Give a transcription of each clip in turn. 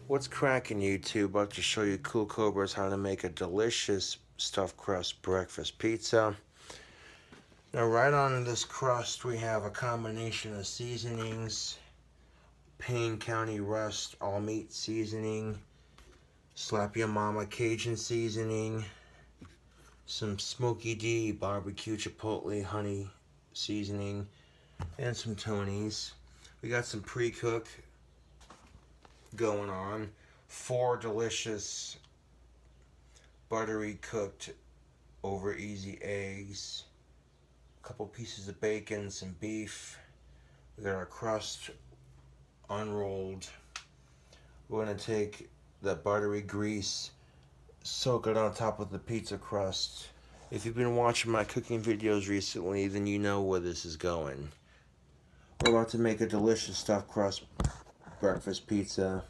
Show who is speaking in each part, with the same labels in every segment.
Speaker 1: What's cracking, YouTube? About to show you Cool Cobras how to make a delicious stuffed crust breakfast pizza. Now right on this crust we have a combination of seasonings. Payne County Rust all meat seasoning, Slap Your Mama Cajun seasoning, some Smoky D barbecue chipotle honey seasoning, and some Tony's. We got some pre-cook going on. 4 delicious buttery cooked over easy eggs, a couple pieces of bacon, some beef. We got our crust unrolled. We're going to take the buttery grease, soak it on top of the pizza crust. If you've been watching my cooking videos recently, then you know where this is going. We're about to make a delicious stuffed crust breakfast pizza.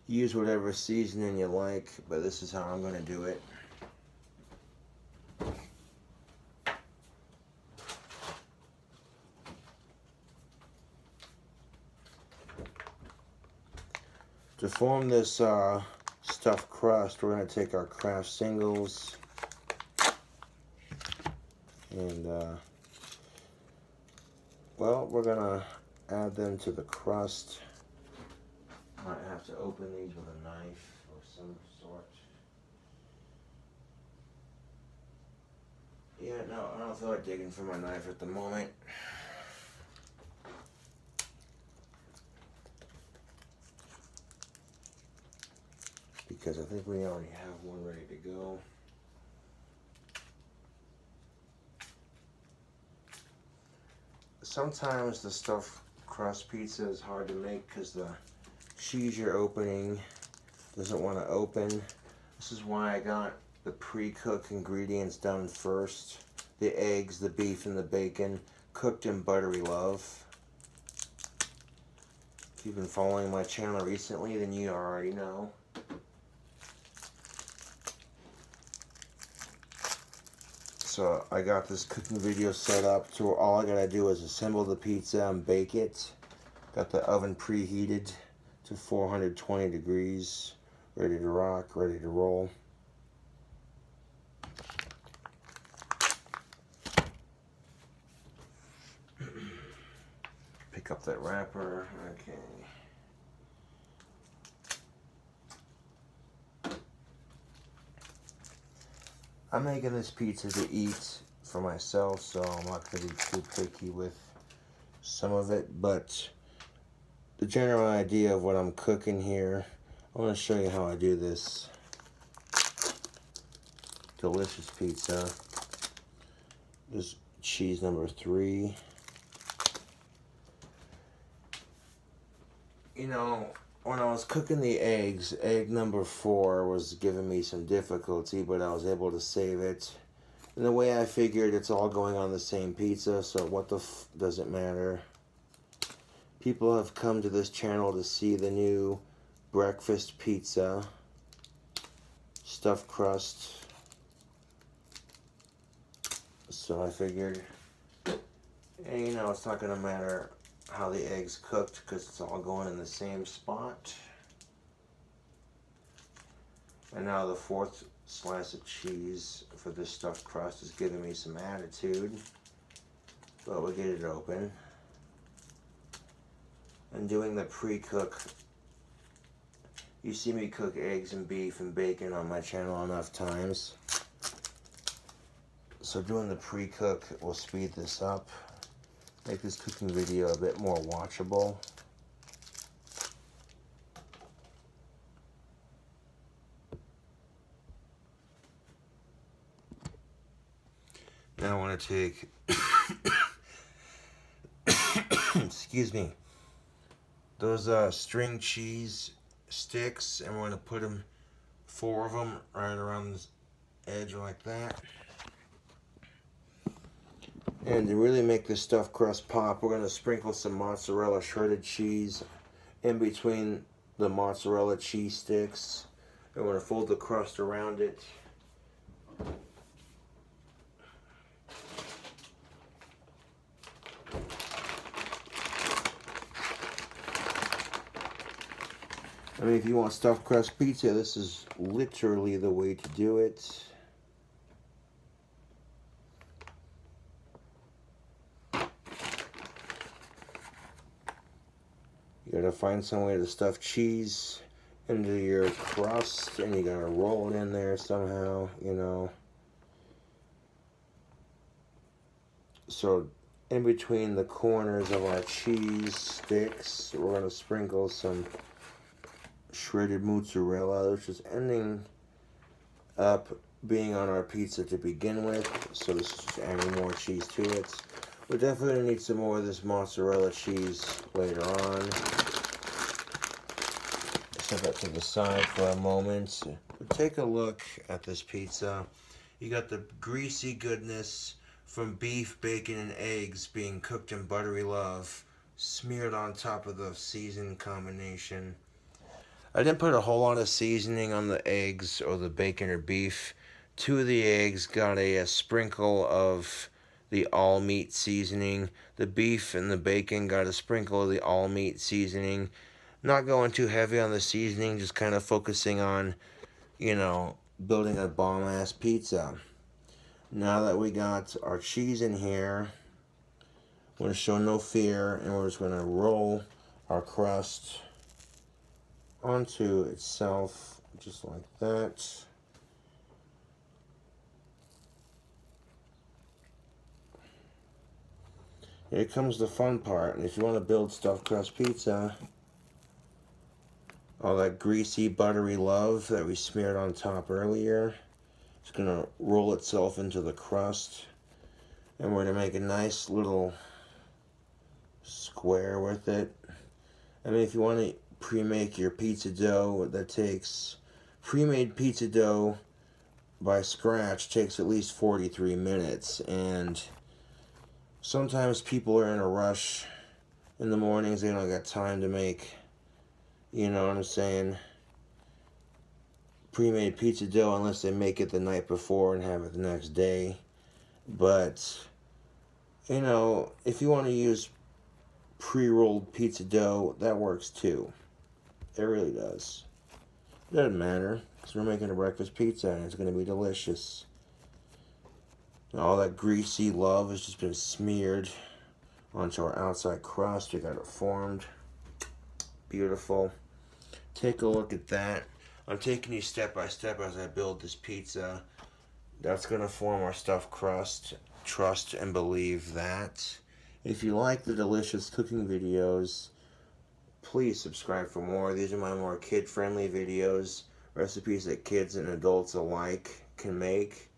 Speaker 1: Use whatever seasoning you like, but this is how I'm going to do it. To form this stuffed crust, we're going to take our Kraft singles and, well, we're going to add them to the crust. Might have to open these with a knife of some sort. Yeah, no, I don't feel like digging for my knife at the moment. Because I think we already have one ready to go. Sometimes the stuffed crust pizza is hard to make because the cheese you're opening doesn't want to open. This is why I got the pre-cooked ingredients done first. The eggs, the beef, and the bacon cooked in buttery love. If you've been following my channel recently, then you already know. So I got this cooking video set up to where all I gotta do is assemble the pizza and bake it. Got the oven preheated to 420 degrees, ready to rock, ready to roll. Pick up that wrapper, okay. I'm making this pizza to eat for myself, so I'm not going to be too picky with some of it, but the general idea of what I'm cooking here, I want to show you how I do this delicious pizza. This cheese number 3. You know, when I was cooking the eggs, egg number 4 was giving me some difficulty, but I was able to save it. And the way I figured, it's all going on the same pizza, so what the f does it matter? People have come to this channel to see the new breakfast pizza, stuffed crust. So I figured, you know, it's not going to matter how the eggs cooked because it's all going in the same spot. And now the 4th slice of cheese for this stuffed crust is giving me some attitude, but we'll get it open. And doing the pre-cook, you see me cook eggs and beef and bacon on my channel enough times, so doing the pre-cook will speed this up, make this cooking video a bit more watchable. Now I want to take, excuse me, those string cheese sticks, and we're going to put them, 4 of them, right around this edge like that. And to really make this stuffed crust pop, we're going to sprinkle some mozzarella shredded cheese in between the mozzarella cheese sticks. And we're going to fold the crust around it. I mean, if you want stuffed crust pizza, this is literally the way to do it. You gotta find some way to stuff cheese into your crust, and you gotta roll it in there somehow, you know. So in between the corners of our cheese sticks, we're gonna sprinkle some shredded mozzarella, which is ending up being on our pizza to begin with. So this is just adding more cheese to it. We're definitely gonna need some more of this mozzarella cheese later on. Set that to the side for a moment. But take a look at this pizza. You got the greasy goodness from beef, bacon, and eggs being cooked in buttery love, smeared on top of the seasoned combination. I didn't put a whole lot of seasoning on the eggs or the bacon or beef. 2 of the eggs got a sprinkle of the all meat seasoning. The beef and the bacon got a sprinkle of the all meat seasoning. Not going too heavy on the seasoning, just kind of focusing on, you know, building a bomb-ass pizza. Now that we got our cheese in here, we're going to show no fear, and we're just going to roll our crust onto itself, just like that. Here comes the fun part. And if you want to build stuffed crust pizza, all that greasy, buttery love that we smeared on top earlier, it's going to roll itself into the crust. And we're going to make a nice little square with it. I mean, if you want to pre-make your pizza dough, that takes... Pre-made pizza dough by scratch takes at least 43 minutes. And sometimes people are in a rush in the mornings. They don't got time to make... You know what I'm saying? Pre-made pizza dough unless they make it the night before and have it the next day. But, you know, if you want to use pre-rolled pizza dough, that works too. It really does. It doesn't matter, because we're making a breakfast pizza and it's going to be delicious. And all that greasy love has just been smeared onto our outside crust. We got it formed. Beautiful. Take a look at that. I'm taking you step by step as I build this pizza. That's going to form our stuffed crust. Trust and believe that. If you like the delicious cooking videos, please subscribe for more. These are my more kid-friendly videos. Recipes that kids and adults alike can make.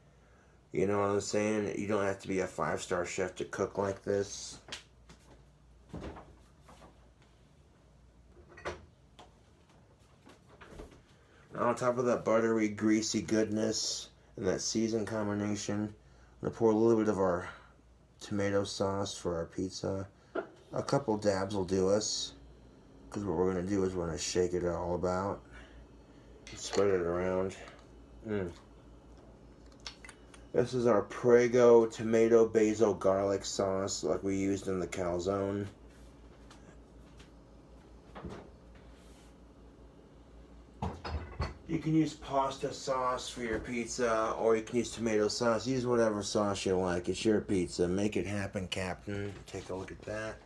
Speaker 1: You know what I'm saying? You don't have to be a 5-star chef to cook like this. On top of that buttery, greasy goodness and that seasoned combination, I'm going to pour a little bit of our tomato sauce for our pizza. A couple dabs will do us, because what we're going to do is we're going to shake it all about. Spread it around. This is our Prego tomato basil garlic sauce like we used in the calzone. You can use pasta sauce for your pizza, or you can use tomato sauce. Use whatever sauce you like. It's your pizza. Make it happen, Captain. Take a look at that.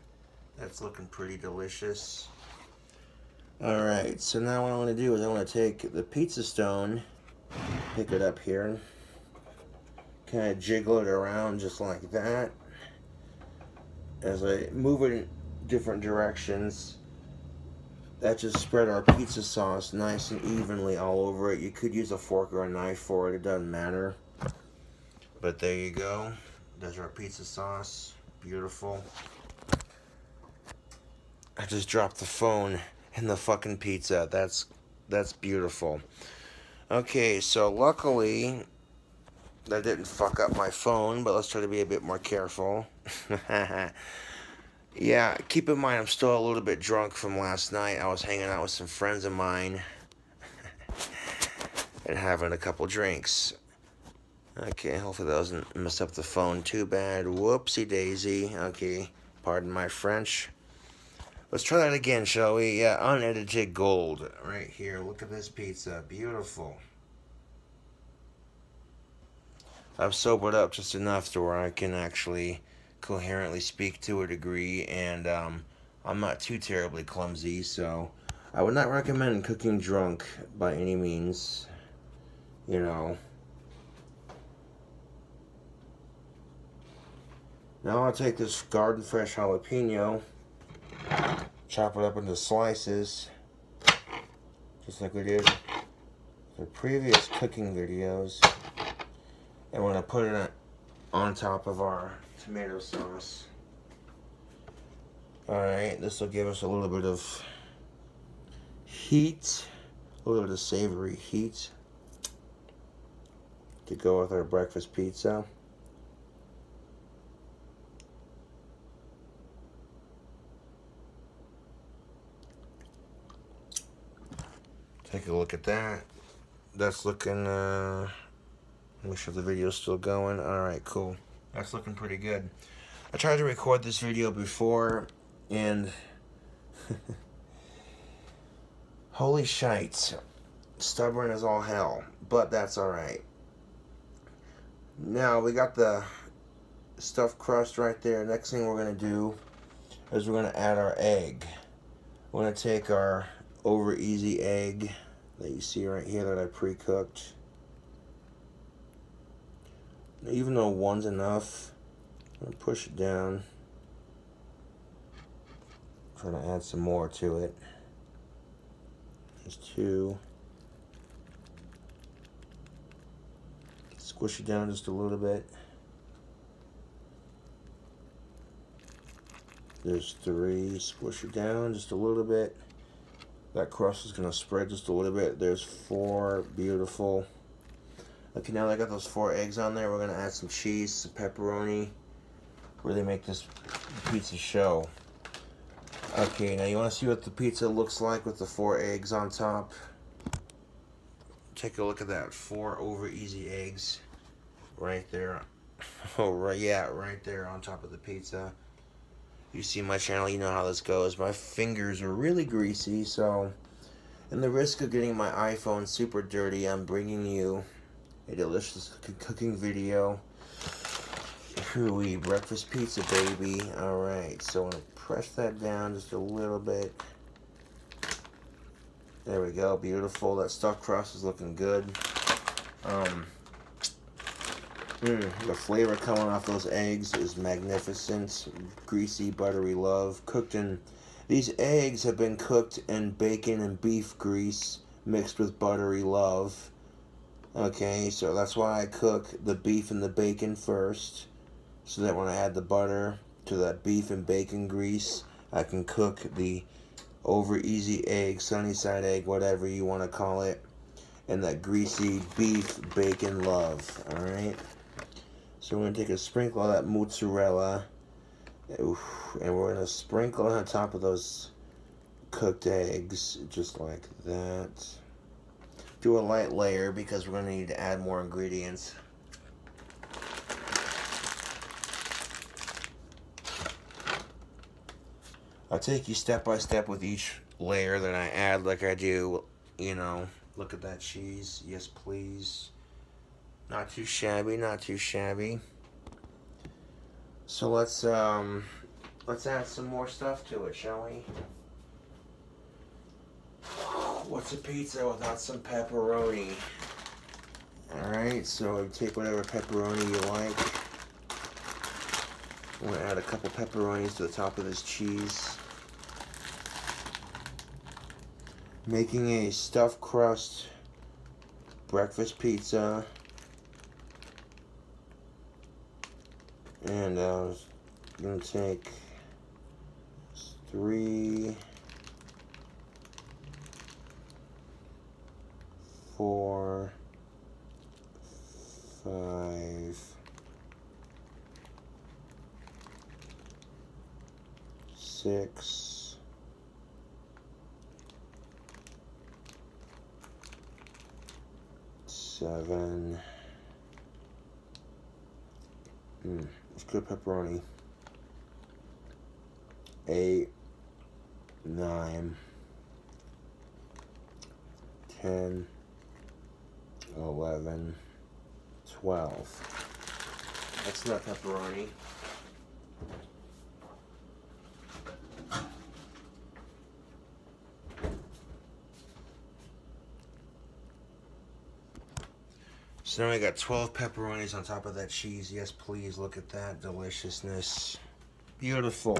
Speaker 1: That's looking pretty delicious. Alright, so now what I want to do is I want to take the pizza stone, pick it up here, kind of jiggle it around just like that. As I move it in different directions, that just spread our pizza sauce nice and evenly all over it. You could use a fork or a knife for it, it doesn't matter. But there you go. There's our pizza sauce. Beautiful. I just dropped the phone in the fucking pizza. That's beautiful. Okay, so luckily that didn't fuck up my phone, but let's try to be a bit more careful. Yeah, keep in mind I'm still a little bit drunk from last night. I was hanging out with some friends of mine and having a couple drinks. Okay, hopefully that doesn't mess up the phone too bad. Whoopsie daisy. Okay, pardon my French. Let's try that again, shall we? Yeah, unedited gold right here. Look at this pizza. Beautiful. I've sobered up just enough to where I can actually coherently speak to a degree, and I'm not too terribly clumsy, so I would not recommend cooking drunk by any means, you know. Now I'll take this garden fresh jalapeno, chop it up into slices, just like we did in the previous cooking videos. And we're going to put it on top of our tomato sauce. Alright, this will give us a little bit of heat, a little bit of savory heat to go with our breakfast pizza. Take a look at that. That's looking, let me sure the video's still going. Alright, cool. That's looking pretty good. I tried to record this video before, and holy shite. Stubborn as all hell, but that's alright. Now, we got the stuffed crust right there. Next thing we're going to do is we're going to add our egg. We're going to take our over easy egg that you see right here that I pre-cooked. Even though one's enough, I'm going to push it down. Try to add some more to it. There's two. Squish it down just a little bit. There's three. Squish it down just a little bit. That crust is going to spread just a little bit. There's four. Beautiful. Okay, now that I got those 4 eggs on there, we're going to add some cheese, some pepperoni. Really make this pizza show. Okay, now you want to see what the pizza looks like with the 4 eggs on top. Take a look at that. 4 over easy eggs right there. Oh, right, yeah, right there on top of the pizza. You see my channel, you know how this goes. My fingers are really greasy, so in the risk of getting my iPhone super dirty, I'm bringing you a delicious cooking video. Ooh, breakfast pizza, baby. Alright, so I'm going to press that down just a little bit. There we go, beautiful. That stuffed crust is looking good. The flavor coming off those eggs is magnificent. Greasy, buttery love. These eggs have been cooked in bacon and beef grease mixed with buttery love. Okay, so that's why I cook the beef and the bacon first, so that when I add the butter to that beef and bacon grease, I can cook the over easy egg, sunny side egg, whatever you want to call it, and that greasy beef bacon love. Alright, so we're going to take a sprinkle of that mozzarella, and we're going to sprinkle on top of those cooked eggs, just like that. Do a light layer because we're going to need to add more ingredients. I'll take you step by step with each layer that I add, like I do, you know. Look at that cheese. Yes, please. Not too shabby, not too shabby. So let's add some more stuff to it, shall we? What's a pizza without some pepperoni? Alright, so take whatever pepperoni you like. I'm going to add a couple pepperonis to the top of this cheese. Making a stuffed crust breakfast pizza. And I was going to take 3, 4, 5, 6, 7. It's good pepperoni. 8, 9, 10, 11, 12. That's not pepperoni. So now we got 12 pepperonis on top of that cheese. Yes, please, look at that deliciousness. Beautiful.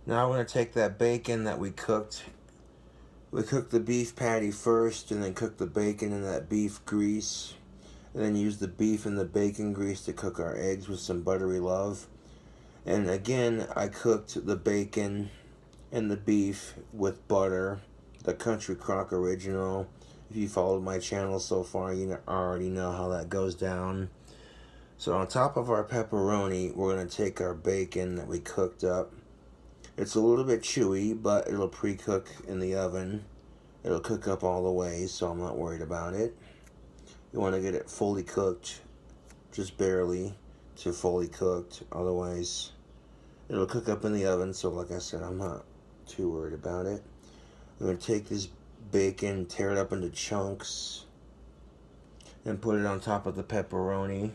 Speaker 1: Now we're going to take that bacon that we cooked. We cooked the beef patty first and then cooked the bacon in that beef grease. And then use the beef and the bacon grease to cook our eggs with some buttery love. And again, I cooked the bacon and the beef with butter, the Country Crock Original. If you followed my channel so far, you already know how that goes down. So on top of our pepperoni, we're going to take our bacon that we cooked up. It's a little bit chewy, but it'll pre-cook in the oven. It'll cook up all the way, so I'm not worried about it. You want to get it fully cooked, just barely to fully cooked. Otherwise, it'll cook up in the oven, so like I said, I'm not too worried about it. I'm going to take this bacon, tear it up into chunks, and put it on top of the pepperoni.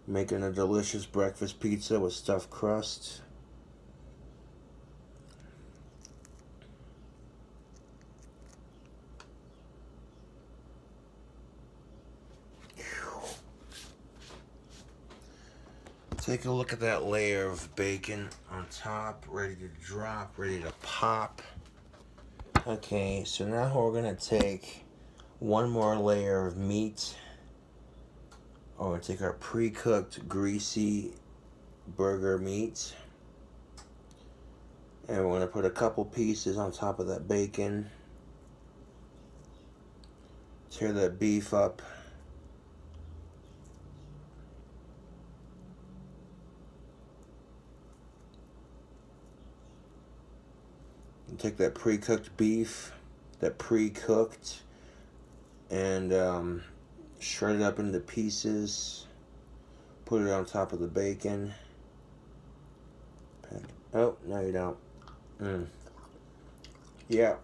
Speaker 1: Making a delicious breakfast pizza with stuffed crust. Take a look at that layer of bacon on top, ready to drop, ready to pop. Okay, so now we're gonna take one more layer of meat. We're gonna take our pre-cooked, greasy burger meat. And we're gonna put a couple pieces on top of that bacon. Tear that beef up. Take that pre-cooked beef, that pre-cooked, and shred it up into pieces. Put it on top of the bacon. Oh, no you don't. Yeah,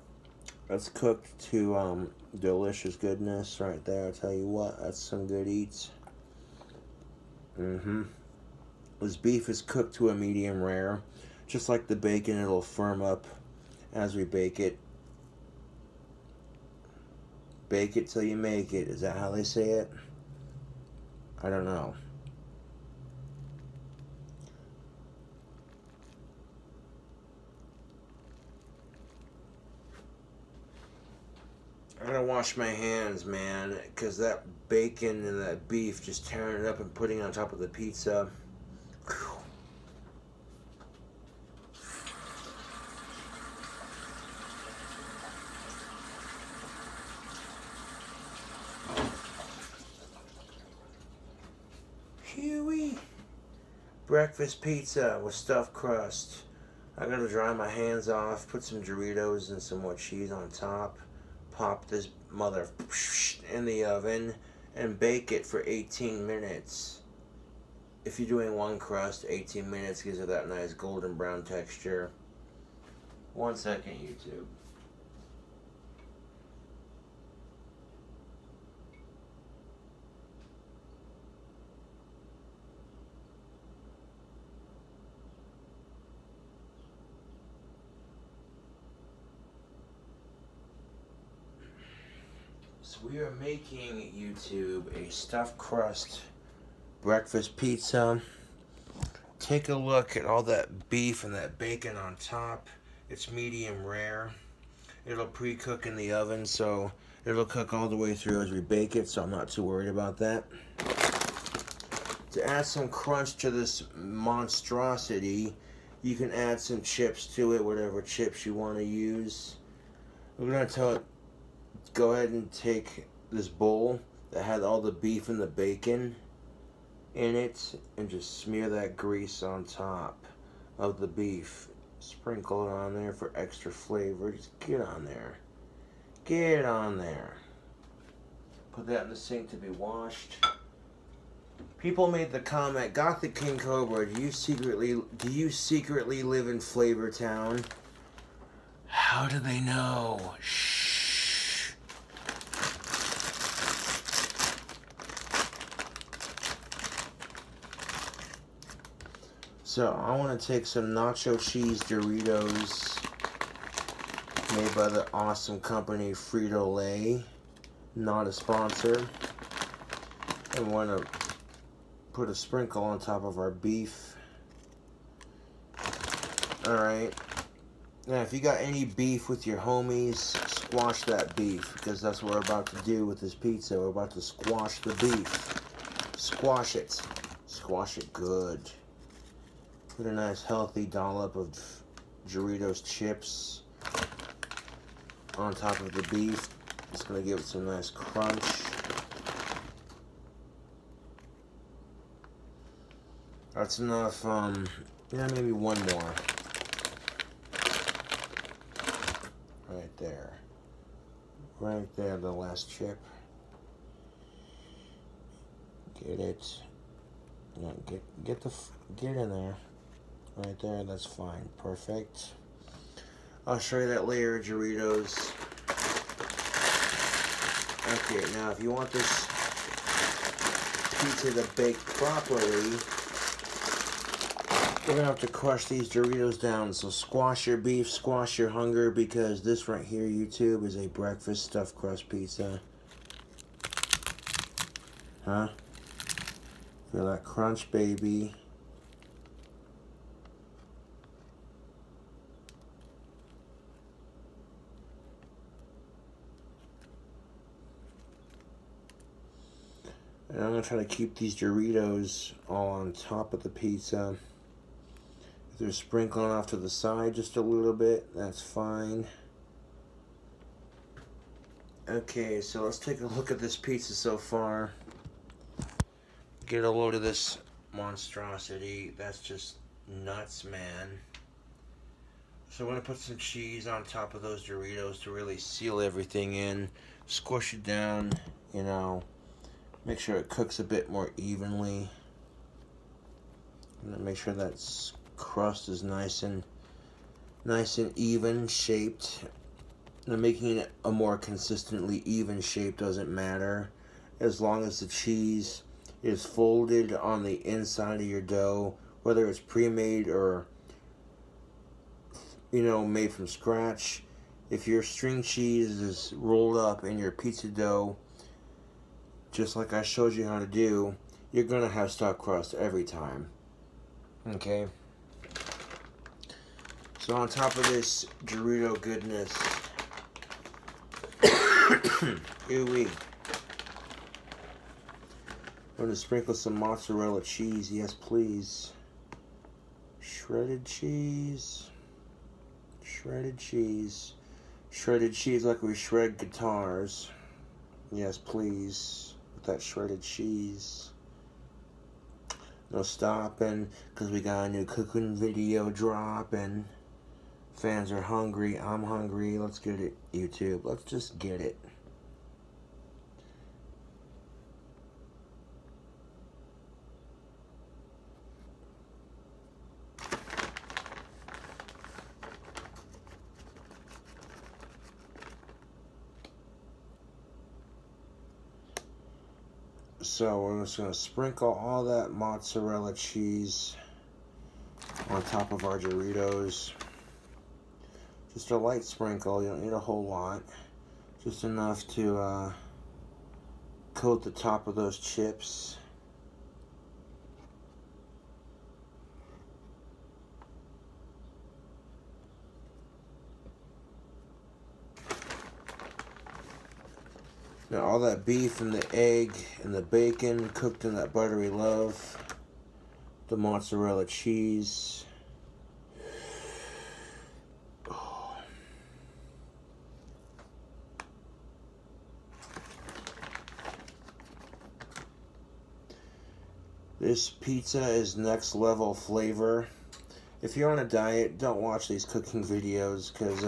Speaker 1: that's cooked to delicious goodness right there. I tell you what, that's some good eats. This beef is cooked to a medium rare. Just like the bacon, it'll firm up as we bake it. Bake it till you make it. Is that how they say it? I don't know. I gotta wash my hands, man, because that bacon and that beef, just tearing it up and putting it on top of the pizza. Whew. Huey. Breakfast pizza with stuffed crust. I gotta dry my hands off, put some Doritos and some more cheese on top, pop this mother in the oven, and bake it for 18 minutes. If you're doing one crust, 18 minutes gives it that nice golden brown texture. 1 second, YouTube. So we are making, YouTube, a stuffed crust breakfast pizza. Take a look at all that beef and that bacon on top. It's medium rare. It'll pre-cook in the oven, so it'll cook all the way through as we bake it, so I'm not too worried about that. To add some crunch to this monstrosity, you can add some chips to it, whatever chips you want to use. We're going to tell it, go ahead and take this bowl that had all the beef and the bacon in it and just smear that grease on top of the beef. Sprinkle it on there for extra flavor. Just get on there. Get on there. Put that in the sink to be washed. People made the comment, Gothic King Cobra, do you secretly live in Flavor Town? How do they know? Shh. So I want to take some nacho cheese Doritos made by the awesome company Frito-Lay, not a sponsor. And want to put a sprinkle on top of our beef. Alright. Now if you got any beef with your homies, squash that beef, because that's what we're about to do with this pizza. We're about to squash the beef. Squash it. Squash it good. Put a nice healthy dollop of Doritos chips on top of the beef. It's going to give it some nice crunch. That's enough, yeah, maybe one more. Right there. Right there, the last chip. Get it. Yeah, get in there. Right there, that's fine. Perfect. I'll show you that layer of Doritos. Okay, now if you want this pizza to bake properly, we're gonna have to crush these Doritos down. So squash your beef, squash your hunger, because this right here, YouTube, is a breakfast stuffed crust pizza. Huh? Feel that crunch, baby. And I'm going to try to keep these Doritos all on top of the pizza. If they're sprinkling off to the side just a little bit, that's fine. Okay, so let's take a look at this pizza so far. Get a load of this monstrosity. That's just nuts, man. So I'm going to put some cheese on top of those Doritos to really seal everything in. Squish it down, you know. Make sure it cooks a bit more evenly. And make sure that crust is nice and even shaped. Now making it a more consistently even shape doesn't matter, as long as the cheese is folded on the inside of your dough, whether it's pre-made or, you know, made from scratch. If your string cheese is rolled up in your pizza dough, just like I showed you how to do, you're gonna have stuffed crust every time. Okay? So on top of this Dorito goodness, ooh-wee, I'm gonna sprinkle some mozzarella cheese, yes please. Shredded cheese. Shredded cheese. Shredded cheese like we shred guitars. Yes please. That shredded cheese. No stopping, because we got a new cooking video dropping. Fans are hungry. I'm hungry. Let's get it, YouTube. Let's just get it. So we're just going to sprinkle all that mozzarella cheese on top of our Doritos. Just a light sprinkle, you don't need a whole lot. Just enough to coat the top of those chips. Now all that beef and the egg and the bacon cooked in that buttery love, the mozzarella cheese. Oh. This pizza is next level flavor. If you're on a diet, don't watch these cooking videos, because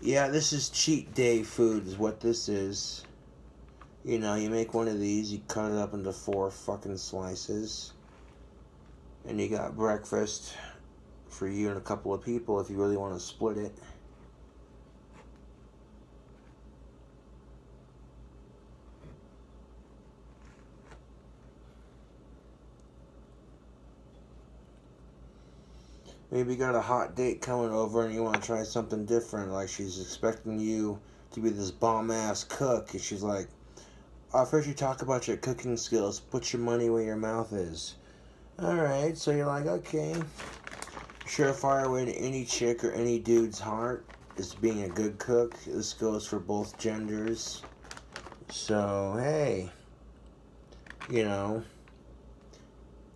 Speaker 1: yeah, this is cheat day food is what this is. You know, you make one of these, you cut it up into 4 fucking slices, and you got breakfast for you and a couple of people if you really want to split it. Maybe you got a hot date coming over and you want to try something different, like she's expecting you to be this bomb-ass cook, and she's like, I've heard you talk about your cooking skills, put your money where your mouth is. Alright, so you're like, okay. Surefire way to any chick or any dude's heart is being a good cook. This goes for both genders. So, hey, you know,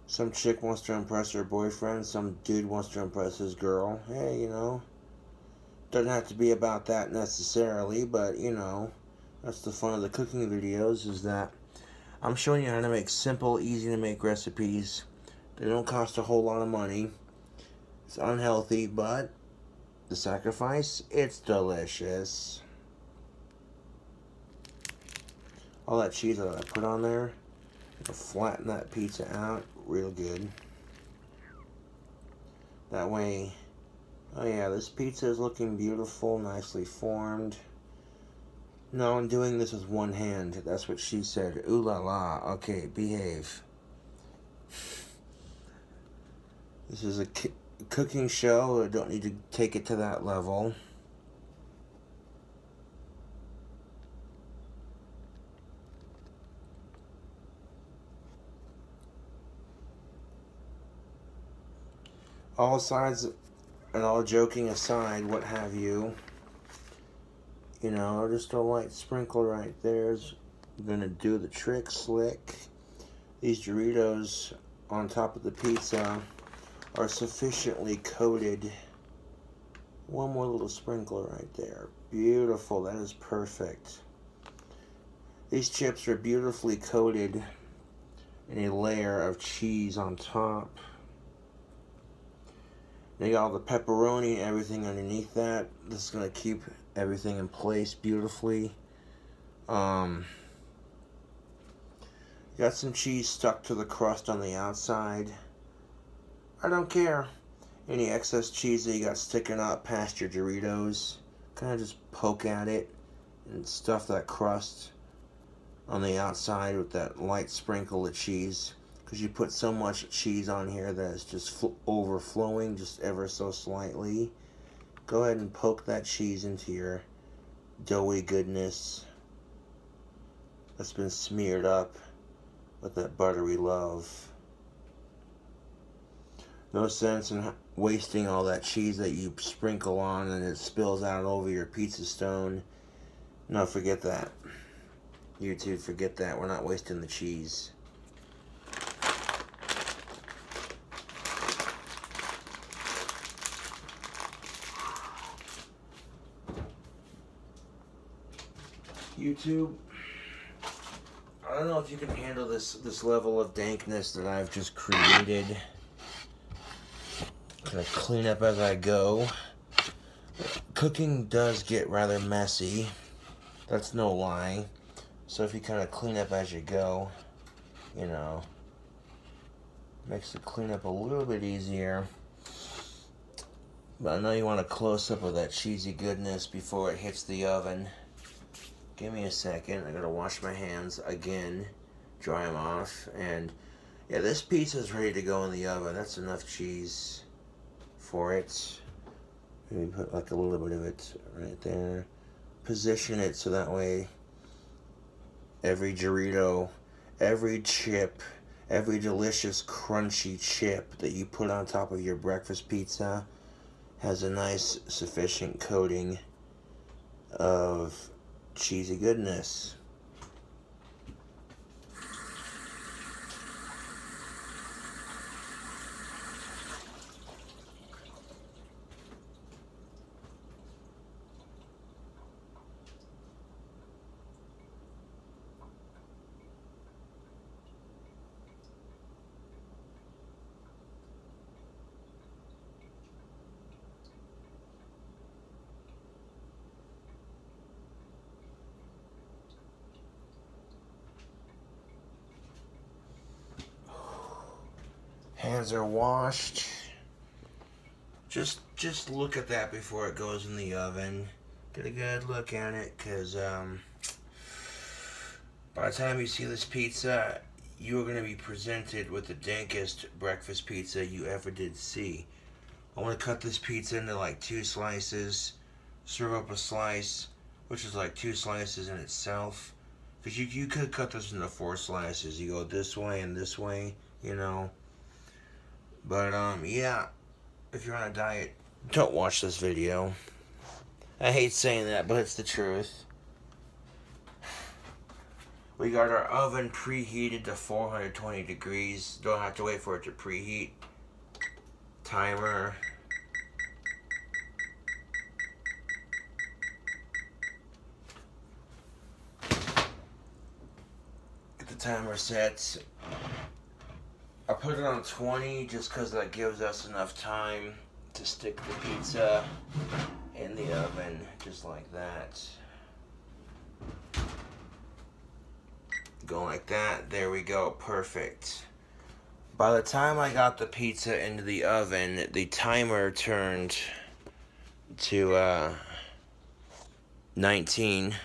Speaker 1: some chick wants to impress her boyfriend, some dude wants to impress his girl. Hey, you know, doesn't have to be about that necessarily, but, you know, that's the fun of the cooking videos, is that I'm showing you how to make simple, easy to make recipes. They don't cost a whole lot of money. It's unhealthy, but the sacrifice, it's delicious. All that cheese that I put on there, it'll flatten that pizza out real good. That way, oh yeah, this pizza is looking beautiful, nicely formed. No, I'm doing this with one hand. That's what she said. Ooh la la. Okay, behave. This is a cooking show. I don't need to take it to that level. All sides and all joking aside, what have you, you know, just a light sprinkle right there is gonna do the trick slick. These Doritos on top of the pizza are sufficiently coated. One more little sprinkle right there. Beautiful, that is perfect. These chips are beautifully coated in a layer of cheese on top. They got all the pepperoni and everything underneath that. This is going to keep everything in place beautifully. Got some cheese stuck to the crust on the outside. I don't care. Any excess cheese that you got sticking up past your Doritos, kind of just poke at it and stuff that crust on the outside with that light sprinkle of cheese. Because you put so much cheese on here that it's just overflowing just ever so slightly. Go ahead and poke that cheese into your doughy goodness that's been smeared up with that buttery love. No sense in wasting all that cheese that you sprinkle on and it spills out over your pizza stone. No, forget that. YouTube, forget that. We're not wasting the cheese. YouTube, I don't know if you can handle this level of dankness that I've just created. Gonna clean up as I go. Cooking does get rather messy. That's no lie. So if you kind of clean up as you go, you know, makes the cleanup a little bit easier. But I know you want a close-up of that cheesy goodness before it hits the oven. Give me a second. I gotta wash my hands again, dry them off, and yeah, this pizza is ready to go in the oven. That's enough cheese for it. Maybe put like a little bit of it right there. Position it so that way every Dorito, every chip, every delicious crunchy chip that you put on top of your breakfast pizza has a nice sufficient coating of cheesy goodness. hands are washed. Just look at that before it goes in the oven. Get a good look at it, because by the time you see this pizza, you're going to be presented with the dankest breakfast pizza you ever did see. I want to cut this pizza into like 2 slices, serve up a slice, which is like 2 slices in itself. Because you could cut this into 4 slices. You go this way and this way, you know. But, yeah, if you're on a diet, don't watch this video. I hate saying that, but it's the truth. We got our oven preheated to 420 degrees. Don't have to wait for it to preheat. Timer. Get the timer set. I put it on 20 just because that gives us enough time to stick the pizza in the oven, just like that. Go like that. There we go. Perfect. By the time I got the pizza into the oven, the timer turned to 19.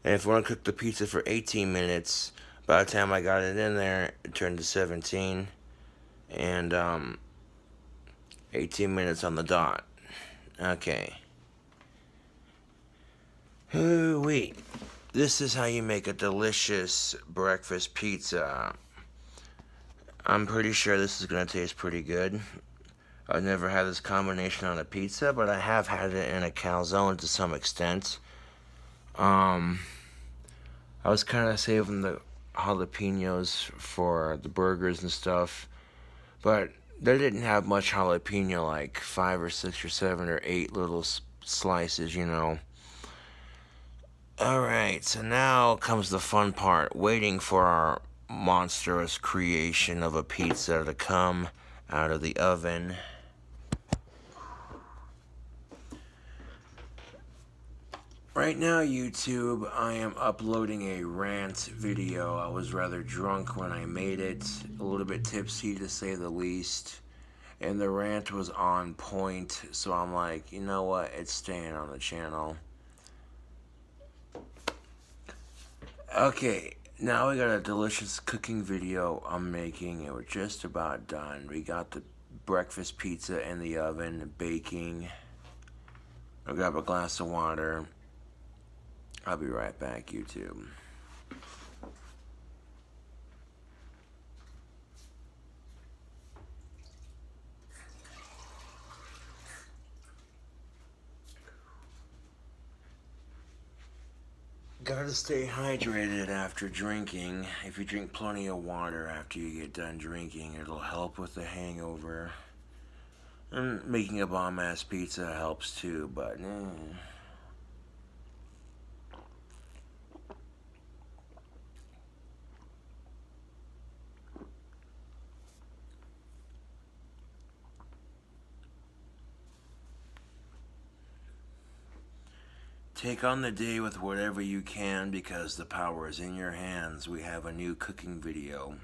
Speaker 1: And if we want to cook the pizza for 18 minutes, by the time I got it in there, it turned to 17. And 18 minutes on the dot. Okay. Ooh-wee. This is how you make a delicious breakfast pizza. I'm pretty sure this is going to taste pretty good. I've never had this combination on a pizza, but I have had it in a calzone to some extent. I was kind of saving the jalapenos for the burgers and stuff, but they didn't have much jalapeno, like 5 or 6 or 7 or 8 little slices, you know. Alright, so now comes the fun part, waiting for our monstrous creation of a pizza to come out of the oven. Right now, YouTube, I am uploading a rant video. I was rather drunk when I made it, a little bit tipsy to say the least, and the rant was on point, so I'm like, you know what, it's staying on the channel. Okay, now we got a delicious cooking video I'm making, and we're just about done. We got the breakfast pizza in the oven, baking. I'll grab a glass of water. I'll be right back, YouTube. Gotta stay hydrated after drinking. If you drink plenty of water after you get done drinking, it'll help with the hangover. And making a bomb-ass pizza helps too, but take on the day with whatever you can, because the power is in your hands. We have a new cooking video.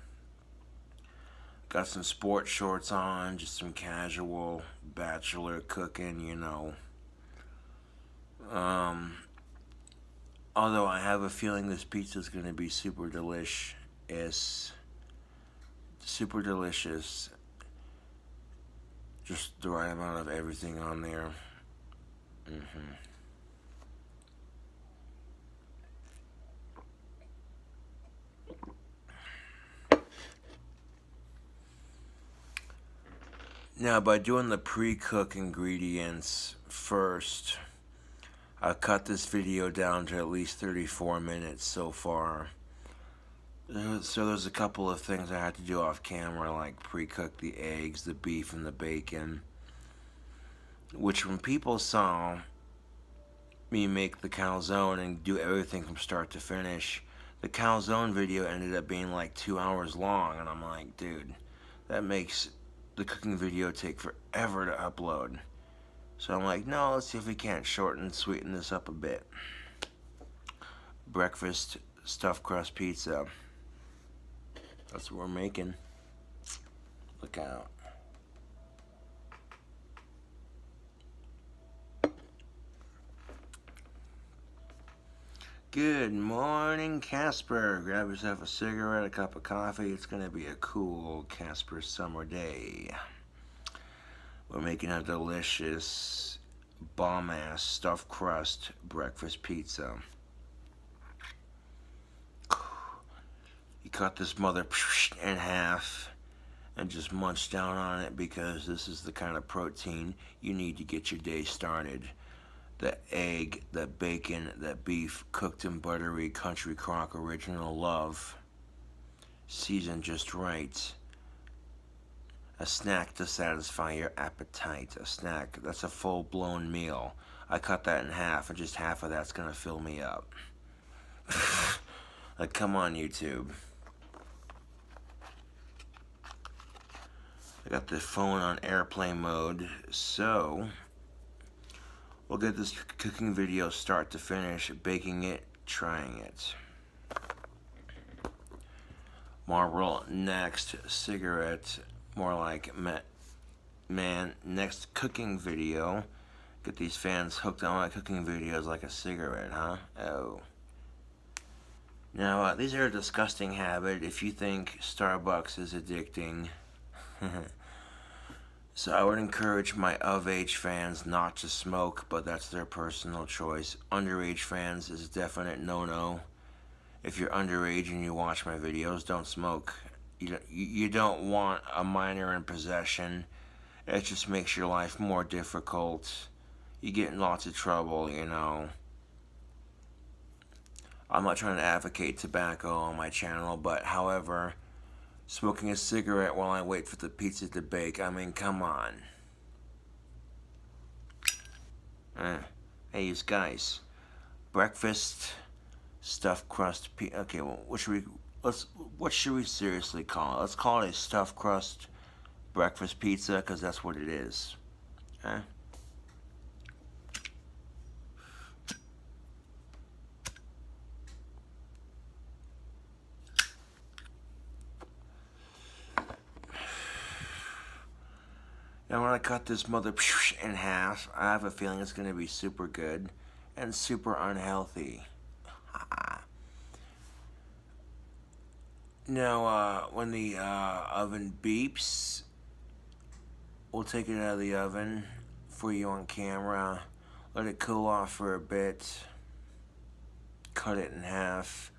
Speaker 1: Got some sports shorts on, just some casual bachelor cooking, you know. Although I have a feeling this pizza is going to be super delicious. Super delicious. Just the right amount of everything on there. Now, by doing the pre-cook ingredients first, I've cut this video down to at least 34 minutes so far. So there's a couple of things I had to do off camera, like pre-cook the eggs, the beef, and the bacon. Which, when people saw me make the calzone and do everything from start to finish, the calzone video ended up being like 2 hours long, and I'm like, dude, that makes the cooking video take forever to upload. So I'm like, no, let's see if we can't shorten and sweeten this up a bit. Breakfast stuffed crust pizza. That's what we're making. Look out. Good morning, Casper. Grab yourself a cigarette, a cup of coffee. It's going to be a cool Casper summer day. We're making a delicious, bomb-ass stuffed crust breakfast pizza. You cut this mother in half and just munch down on it, because this is the kind of protein you need to get your day started. The egg, the bacon, that beef cooked in buttery country crock original love, seasoned just right. A snack to satisfy your appetite. A snack that's a full-blown meal. I cut that in half, and just half of that's gonna fill me up. Like, come on, YouTube. I got the phone on airplane mode, so we'll get this cooking video start to finish, baking it, trying it. Marlboro next, cigarette, more like man, next cooking video. Get these fans hooked on my cooking videos like a cigarette, huh? Oh. Now, these are a disgusting habit if you think Starbucks is addicting. So I would encourage my of-age fans not to smoke, but that's their personal choice. Underage fans is a definite no-no. If you're underage and you watch my videos, don't smoke. You don't want a minor in possession. It just makes your life more difficult. You get in lots of trouble, you know. I'm not trying to advocate tobacco on my channel, but however, smoking a cigarette while I wait for the pizza to bake, I mean, come on. Hey, you guys. Breakfast stuffed crust pizza. Okay, well, what should we seriously call it? Let's call it a stuffed crust breakfast pizza, because that's what it is. Huh? Now when I cut this mother in half, I have a feeling it's going to be super good and super unhealthy. Now, when the oven beeps, we'll take it out of the oven for you on camera, let it cool off for a bit, cut it in half,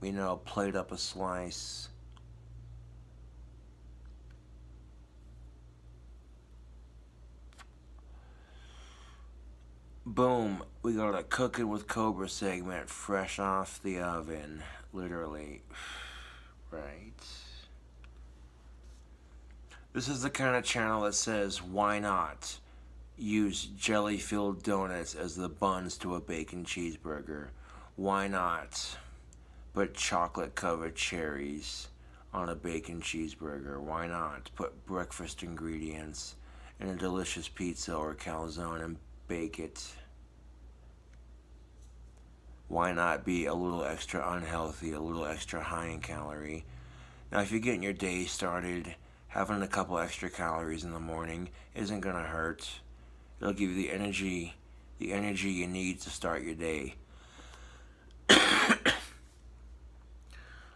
Speaker 1: you know, plate up a slice. Boom, we got a Cooking with Cobra segment fresh off the oven, literally. Right. This is the kind of channel that says, why not use jelly-filled donuts as the buns to a bacon cheeseburger? Why not put chocolate-covered cherries on a bacon cheeseburger? Why not put breakfast ingredients in a delicious pizza or calzone and bake it? Why not be a little extra unhealthy, a little extra high in calorie? Now, if you're getting your day started, having a couple extra calories in the morning isn't gonna hurt. It'll give you the energy you need to start your day.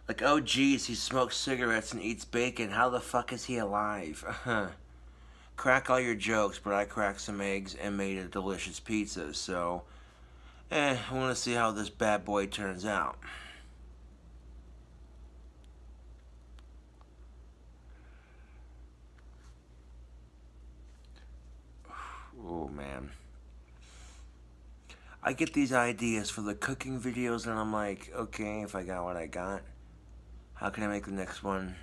Speaker 1: Like, oh geez, he smokes cigarettes and eats bacon. How the fuck is he alive? Crack all your jokes, but I cracked some eggs and made a delicious pizza, so I want to see how this bad boy turns out. Oh man, I get these ideas for the cooking videos and I'm like, okay, if I got what I got, how can I make the next one?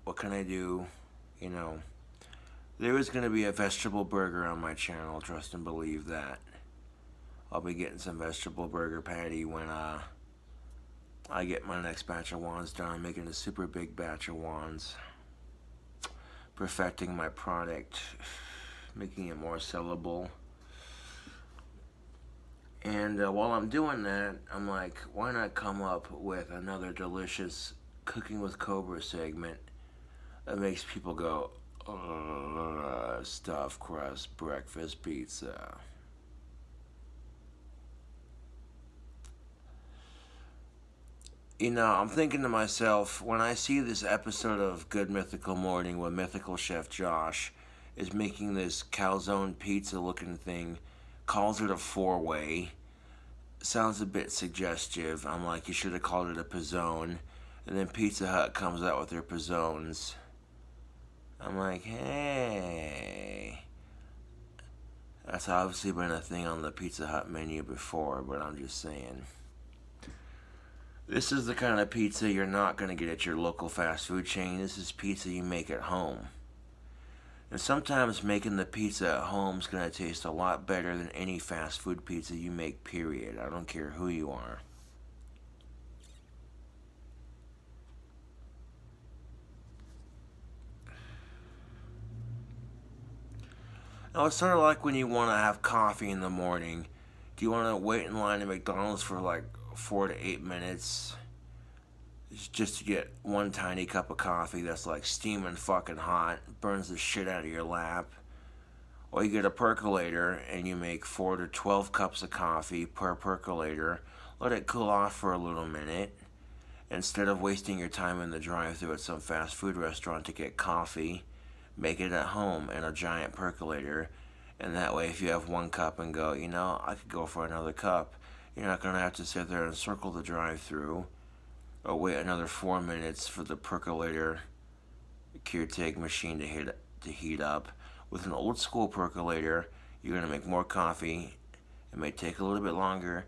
Speaker 1: What can I do? You know, there is going to be a vegetable burger on my channel, trust and believe that. I'll be getting some vegetable burger patty when I get my next batch of wands done. I'm making a super big batch of wands. Perfecting my product, making it more sellable. And while I'm doing that, I'm like, why not come up with another delicious Cooking with Cobra segment That makes people go, stuffed crust breakfast pizza. You know, I'm thinking to myself, when I see this episode of Good Mythical Morning where Mythical Chef Josh is making this calzone pizza looking thing, calls it a four-way, sounds a bit suggestive. I'm like, you should have called it a pizzone. And then Pizza Hut comes out with their pizzones. I'm like, hey. That's obviously been a thing on the Pizza Hut menu before, but I'm just saying. This is the kind of pizza you're not going to get at your local fast food chain. This is pizza you make at home. And sometimes making the pizza at home is going to taste a lot better than any fast food pizza you make, period. I don't care who you are. Now, it's sort of like when you want to have coffee in the morning. Do you want to wait in line at McDonald's for like 4 to 8 minutes just to get one tiny cup of coffee that's like steaming fucking hot, burns the shit out of your lap? Or you get a percolator and you make 4 to 12 cups of coffee per percolator, let it cool off for a little minute. Instead of wasting your time in the drive-thru at some fast food restaurant to get coffee, make it at home in a giant percolator. And that way, if you have one cup and go, you know, I could go for another cup, you're not going to have to sit there and circle the drive-thru or wait another 4 minutes for the percolator Keurig machine to heat up. With an old school percolator, you're going to make more coffee. It may take a little bit longer,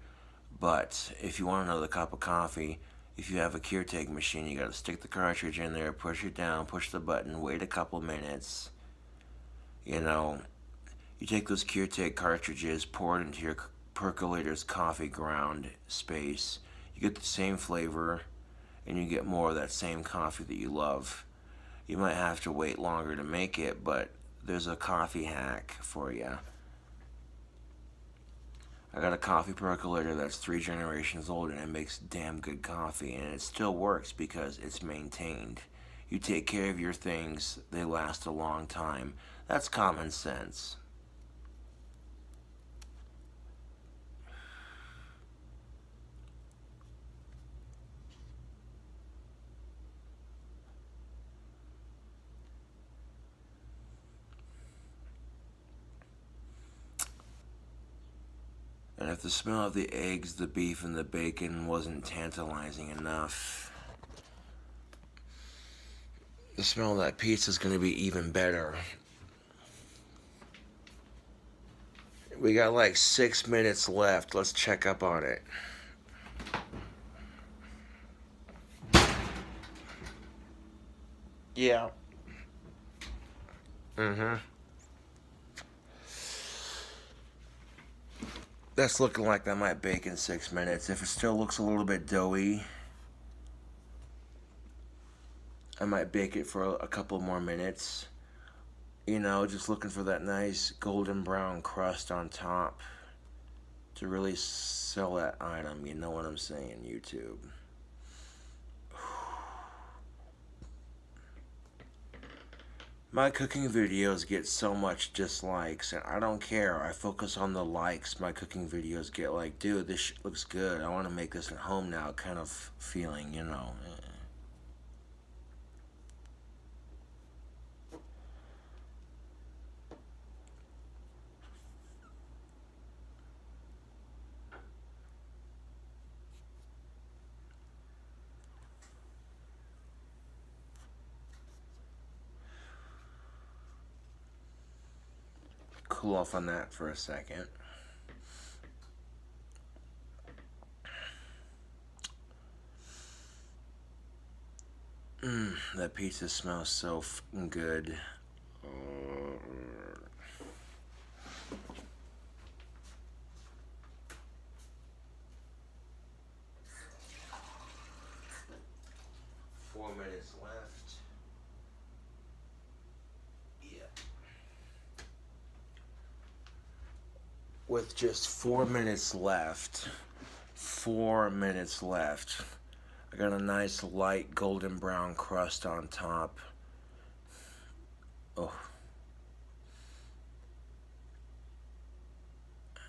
Speaker 1: but if you want another cup of coffee, if you have a Keurig machine, you got to stick the cartridge in there, push it down, push the button, wait a couple minutes. You know, you take those Keurig cartridges, pour it into your percolator's coffee ground space. You get the same flavor, and you get more of that same coffee that you love. You might have to wait longer to make it, but there's a coffee hack for you. I got a coffee percolator that's 3 generations old, and it makes damn good coffee, and it still works because it's maintained. You take care of your things, they last a long time. That's common sense. And if the smell of the eggs, the beef, and the bacon wasn't tantalizing enough, the smell of that pizza is going to be even better. We got like 6 minutes left. Let's check up on it. Yeah. That's looking like that might bake in 6 minutes. If it still looks a little bit doughy, I might bake it for a couple more minutes. You know, just looking for that nice golden brown crust on top to really sell that item. You know what I'm saying, YouTube? My cooking videos get so much dislikes, and I don't care. I focus on the likes my cooking videos get. Like, dude, this shit looks good. I want to make this at home now kind of feeling, you know. Cool off on that for a second. That pizza smells so fucking good. 4 minutes left. Yeah. With just 4 minutes left, 4 minutes left, I got a nice light golden brown crust on top. Oh.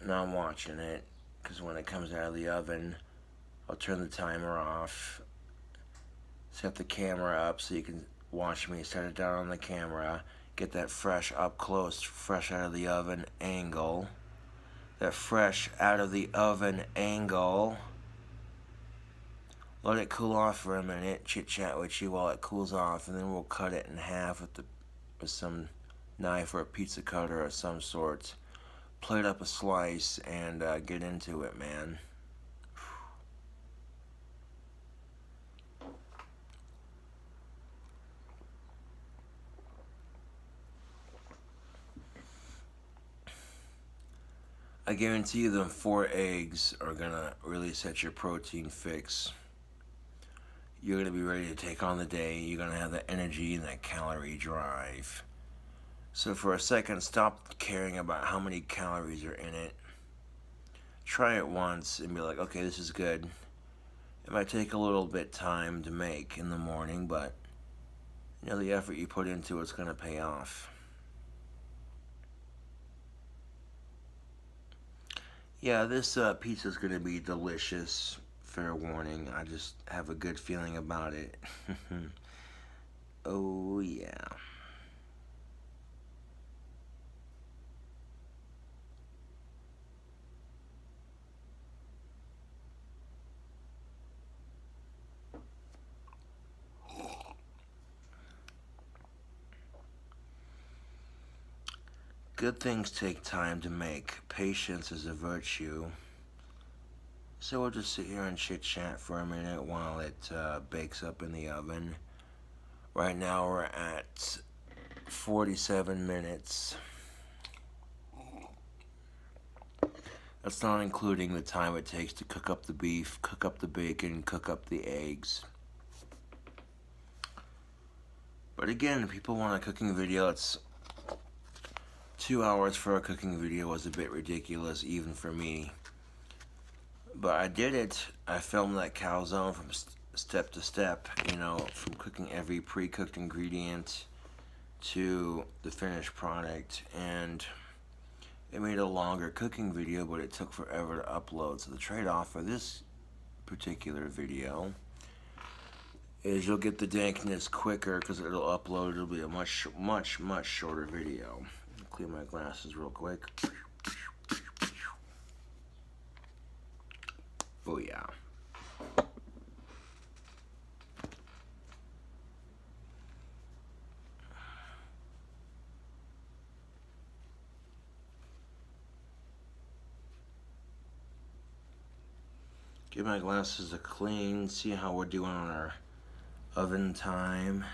Speaker 1: Now I'm watching it, because when it comes out of the oven, I'll turn the timer off, set the camera up so you can watch me set it down on the camera, get that fresh up close, fresh out of the oven angle. That fresh out of the oven angle. Let it cool off for a minute, chit chat with you while it cools off, and then we'll cut it in half with some knife or a pizza cutter of some sort. Plate up a slice and get into it, man. I guarantee you them 4 eggs are gonna really set your protein fix. You're gonna be ready to take on the day. You're gonna have that energy and that calorie drive. So for a second, stop caring about how many calories are in it. Try it once and be like, okay, this is good. It might take a little bit time to make in the morning, but you know, the effort you put into it's gonna pay off. Yeah, this pizza is gonna be delicious. Fair warning, I just have a good feeling about it. Oh yeah. Good things take time to make. Patience is a virtue. So we'll just sit here and chit chat for a minute while it bakes up in the oven. Right now we're at 47 minutes. That's not including the time it takes to cook up the beef, cook up the bacon, cook up the eggs. But again, if people want a cooking video, it's 2 hours for a cooking video was a bit ridiculous even for me. But I did it. I filmed that calzone from step to step, you know, from cooking every pre-cooked ingredient to the finished product, and it made a longer cooking video, but it took forever to upload. So the trade-off for this particular video is you'll get the dankness quicker because it'll upload. It'll be a much shorter video. Clean my glasses real quick. Oh yeah. Give my glasses a clean, see how we're doing on our oven time.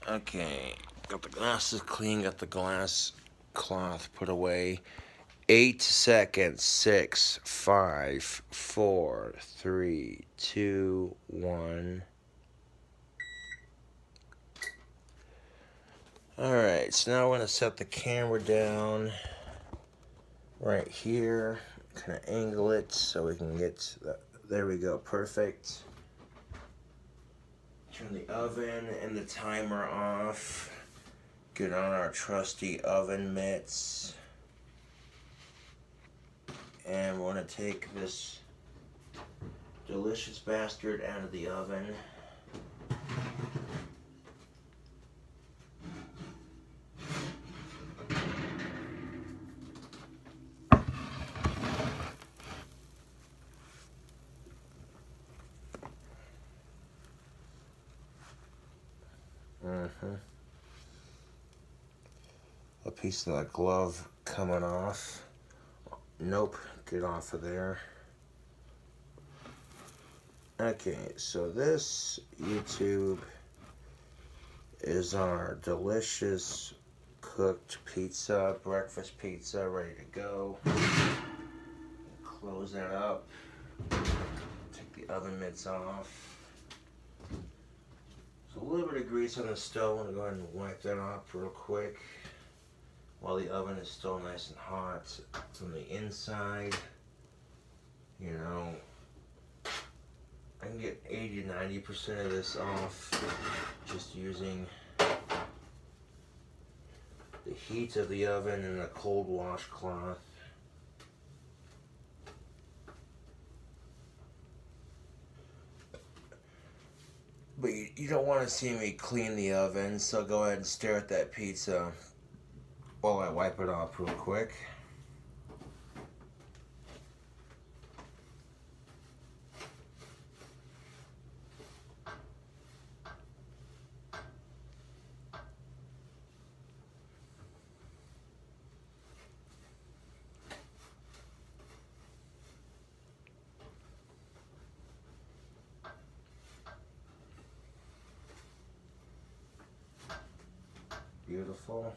Speaker 1: Okay, got the glasses clean, got the glass cloth put away. 8 seconds. 6, 5, 4, 3, 2, 1. Alright, so now I'm going to set the camera down right here. Kind of angle it so we can get there we go, perfect. Turn the oven and the timer off. Get on our trusty oven mitts. And we're going to take this delicious bastard out of the oven. a piece of that glove coming off. Nope, get off of there. Okay, so this, YouTube, is our delicious cooked pizza, breakfast pizza, ready to go. Close that up. Take the oven mitts off. So a little bit of grease on the stove. I'm going to go ahead and wipe that off real quick while the oven is still nice and hot from the inside. You know, I can get 80 to 90% of this off just using the heat of the oven and a cold washcloth. But you don't want to see me clean the oven, so go ahead and stare at that pizza while I wipe it off real quick. Beautiful.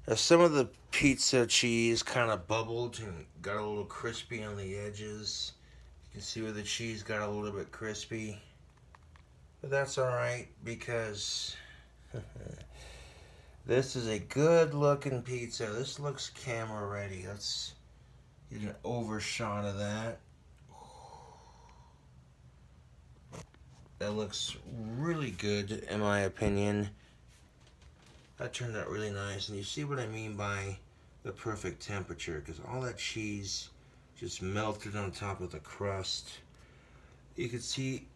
Speaker 1: Now some of the pizza cheese kind of bubbled and got a little crispy on the edges. You can see where the cheese got a little bit crispy. But that's alright because this is a good looking pizza. This looks camera ready. Let's get an overshot of that. That looks really good in my opinion. That turned out really nice. And you see what I mean by the perfect temperature, because all that cheese just melted on top of the crust. You can see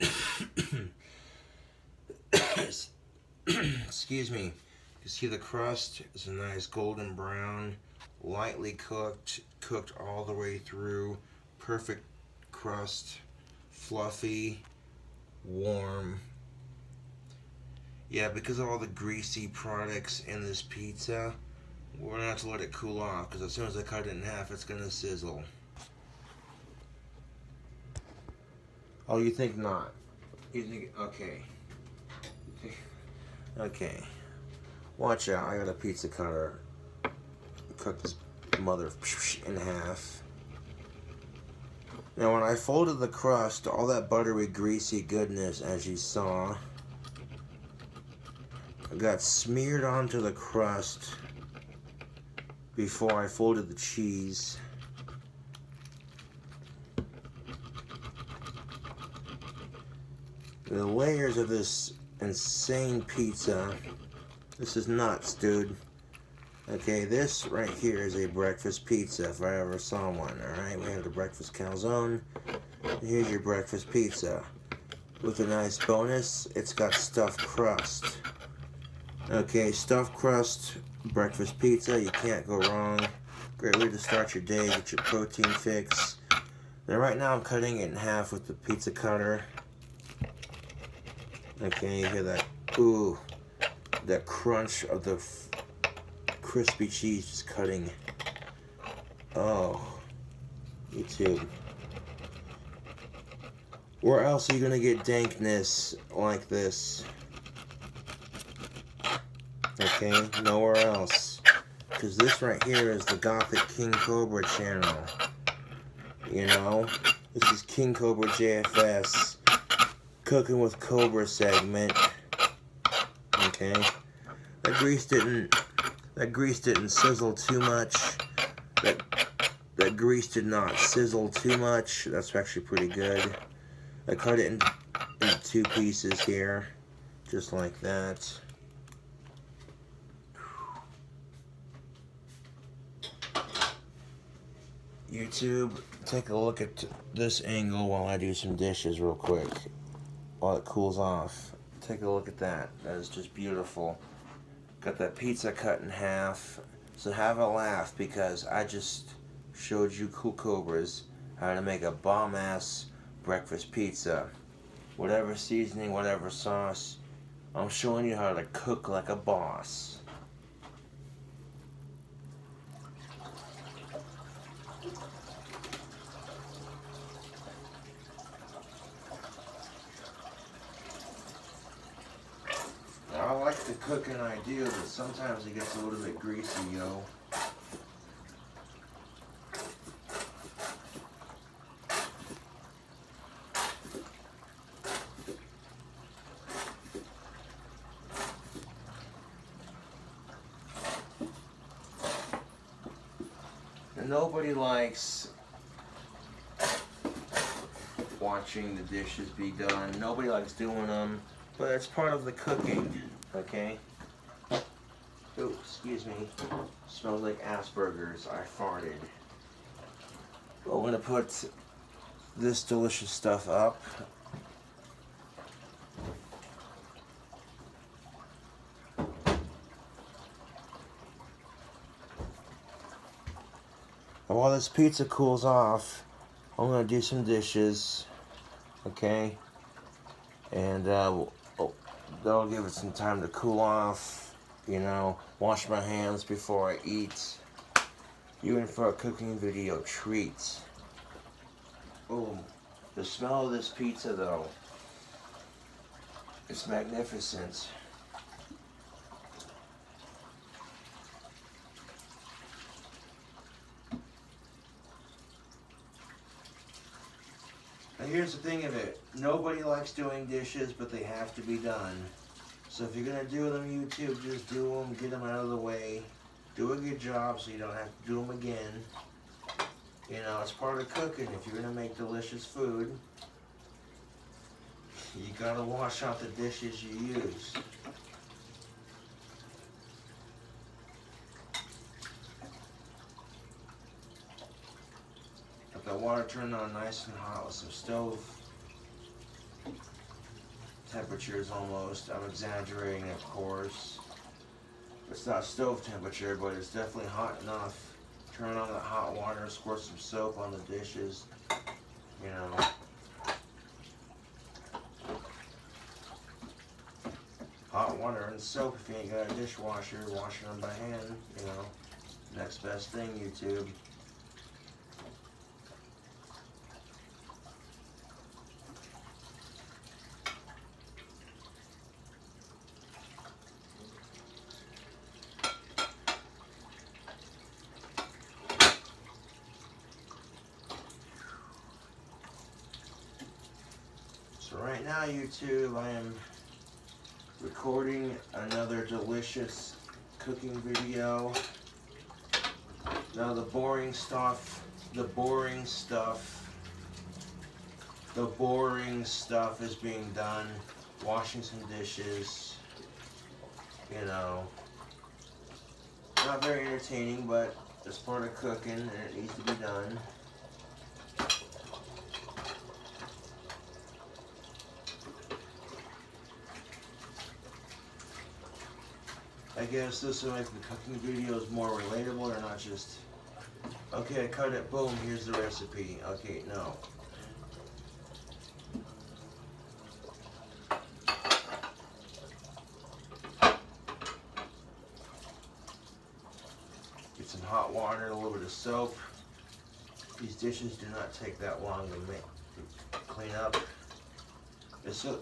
Speaker 1: excuse me. You see the crust is a nice golden brown, lightly cooked all the way through. Perfect crust, fluffy, warm. Yeah, because of all the greasy products in this pizza, we're gonna have to let it cool off, because as soon as I cut it in half, it's gonna sizzle. Oh, you think not? You think, okay. Okay. Watch out, I got a pizza cutter. Cut this mother in half. Now when I folded the crust, all that buttery, greasy goodness, as you saw, got smeared onto the crust before I folded the cheese. The layers of this insane pizza, this is nuts, dude. Okay, this right here is a breakfast pizza if I ever saw one. Alright, we have the breakfast calzone. Here's your breakfast pizza. With a nice bonus, it's got stuffed crust. Okay, stuffed crust, breakfast pizza, you can't go wrong. Great way to start your day, get your protein fix. Now right now I'm cutting it in half with the pizza cutter. Okay, you hear that, ooh, that crunch of the crispy cheese just cutting. Oh, YouTube. Where else are you gonna get dankness like this? Okay, nowhere else. Because this right here is the Gothic King Cobra channel. You know? This is King Cobra JFS. Cooking with Cobra segment. Okay. That grease didn't sizzle too much. That grease did not sizzle too much. That's actually pretty good. I cut it in two pieces here. Just like that. YouTube, take a look at this angle while I do some dishes real quick. While it cools off. Take a look at that. That is just beautiful. Got that pizza cut in half. So have a laugh because I just showed you cool cobras how to make a bomb-ass breakfast pizza. Whatever seasoning, whatever sauce, I'm showing you how to cook like a boss. I like the cooking I do, but sometimes it gets a little bit greasy, yo. And nobody likes watching the dishes be done. Nobody likes doing them, but it's part of the cooking, okay? Oh, excuse me. Smells like Asperger's. I farted. Well, I'm gonna put this delicious stuff up. And while this pizza cools off, I'm gonna do some dishes, okay? And that'll give it some time to cool off, you know, wash my hands before I eat. You in for a cooking video treat. Boom. The smell of this pizza though, it's magnificent. Now here's the thing of it, nobody likes doing dishes, but they have to be done. So if you're gonna do them YouTube, just do them, get them out of the way. Do a good job so you don't have to do them again. You know, it's part of cooking. If you're gonna make delicious food, you gotta wash out the dishes you use. Got the water turned on nice and hot with some stove temperatures almost. I'm exaggerating, of course. It's not stove temperature, but it's definitely hot enough. Turn on the hot water, squirt some soap on the dishes, you know. Hot water and soap if you ain't got a dishwasher, washing them by hand, you know. Next best thing, YouTube. So right now, YouTube, I am recording another delicious cooking video. Now the boring stuff is being done. Washing some dishes, you know. Not very entertaining, but it's part of cooking and it needs to be done. I guess this will make the cooking videos more relatable. They're not just, okay, I cut it, boom, here's the recipe. Okay, no. Get some hot water and a little bit of soap. These dishes do not take that long to clean up.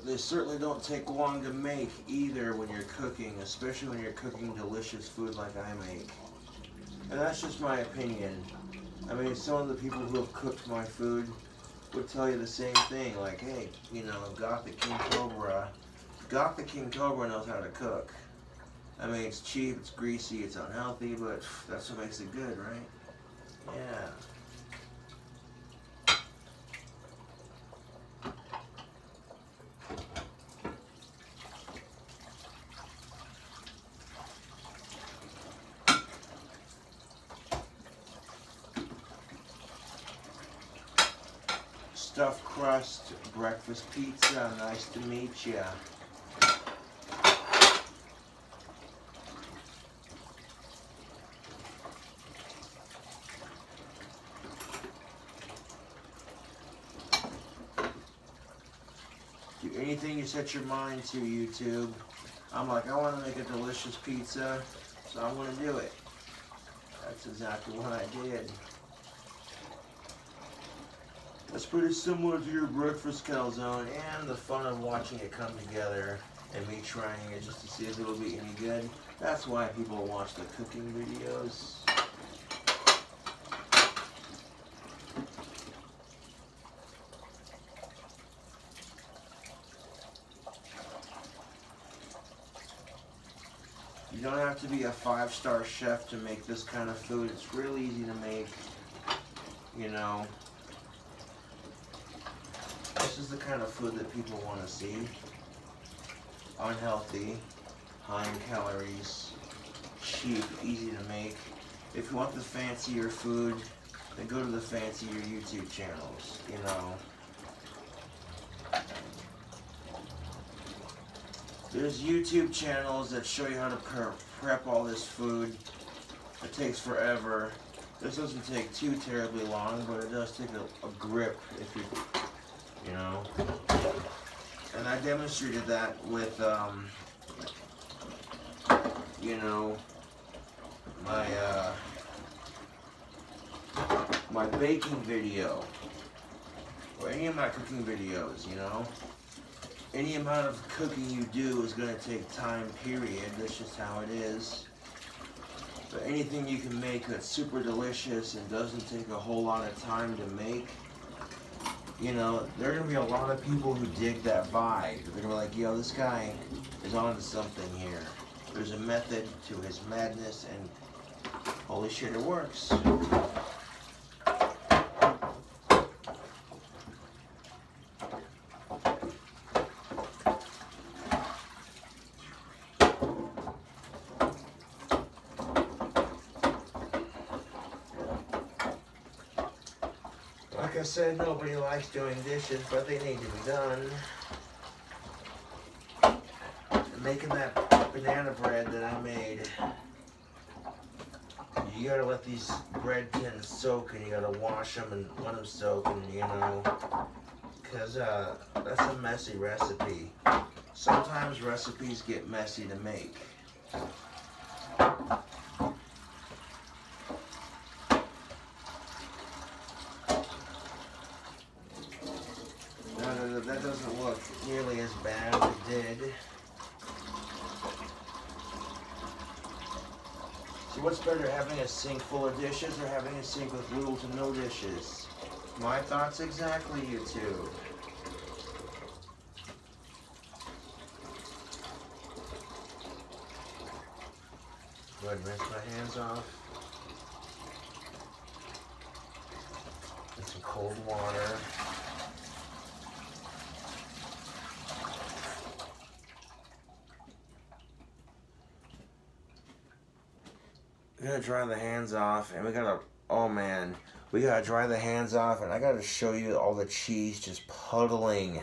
Speaker 1: They certainly don't take long to make either when you're cooking, especially when you're cooking delicious food like I make. And that's just my opinion. I mean, some of the people who have cooked my food would tell you the same thing. Like, hey, you know, Got the King Cobra knows how to cook. I mean, it's cheap, it's greasy, it's unhealthy, but that's what makes it good, right? Yeah. Stuffed crust breakfast pizza. Nice to meet ya. anything you set your mind to, YouTube. I'm like, I want to make a delicious pizza, so I'm going to do it. That's exactly what I did. That's pretty similar to your breakfast calzone, and the fun of watching it come together and me trying it just to see if it'll be any good. That's why people watch the cooking videos. You don't have to be a 5-star chef to make this kind of food. It's real easy to make, you know. This is the kind of food that people want to see. Unhealthy, high in calories, cheap, easy to make. If you want the fancier food, then go to the fancier YouTube channels, you know. There's YouTube channels that show you how to prep all this food. It takes forever. This doesn't take too terribly long, but it does take a grip if you know. And I demonstrated that with, you know, my baking video, or any of my cooking videos, you know. Any amount of cooking you do is going to take time, period. That's just how it is. But anything you can make that's super delicious and doesn't take a whole lot of time to make, you know, there are going to be a lot of people who dig that vibe. They're going to be like, yo, this guy is on to something here. There's a method to his madness, and holy shit, it works. Like I said, nobody likes doing dishes, but they need to be done. And making that banana bread that I made, you gotta let these bread tins soak, and you gotta wash them and let them soak, and you know, because that's a messy recipe. Sometimes recipes get messy to make. That doesn't look nearly as bad as it did. So what's better, having a sink full of dishes or having a sink with little to no dishes? My thoughts exactly, YouTube. Go ahead and rinse my hands off. Get some cold water. We gotta dry the hands off, and we gotta, oh man, we gotta dry the hands off, and I gotta show you all the cheese just puddling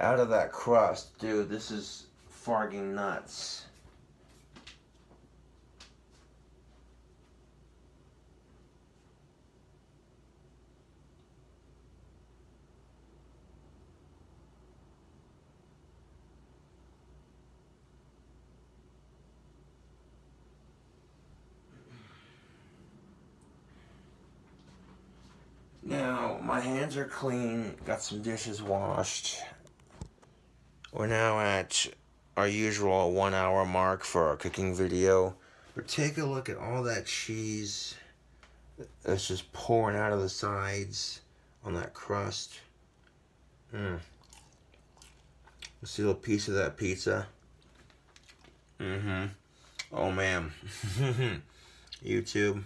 Speaker 1: out of that crust. Dude, this is farting nuts. Now, my hands are clean, got some dishes washed. We're now at our usual 1 hour mark for our cooking video. But take a look at all that cheese that's just pouring out of the sides on that crust. Let's see a little piece of that pizza. Oh man. YouTube.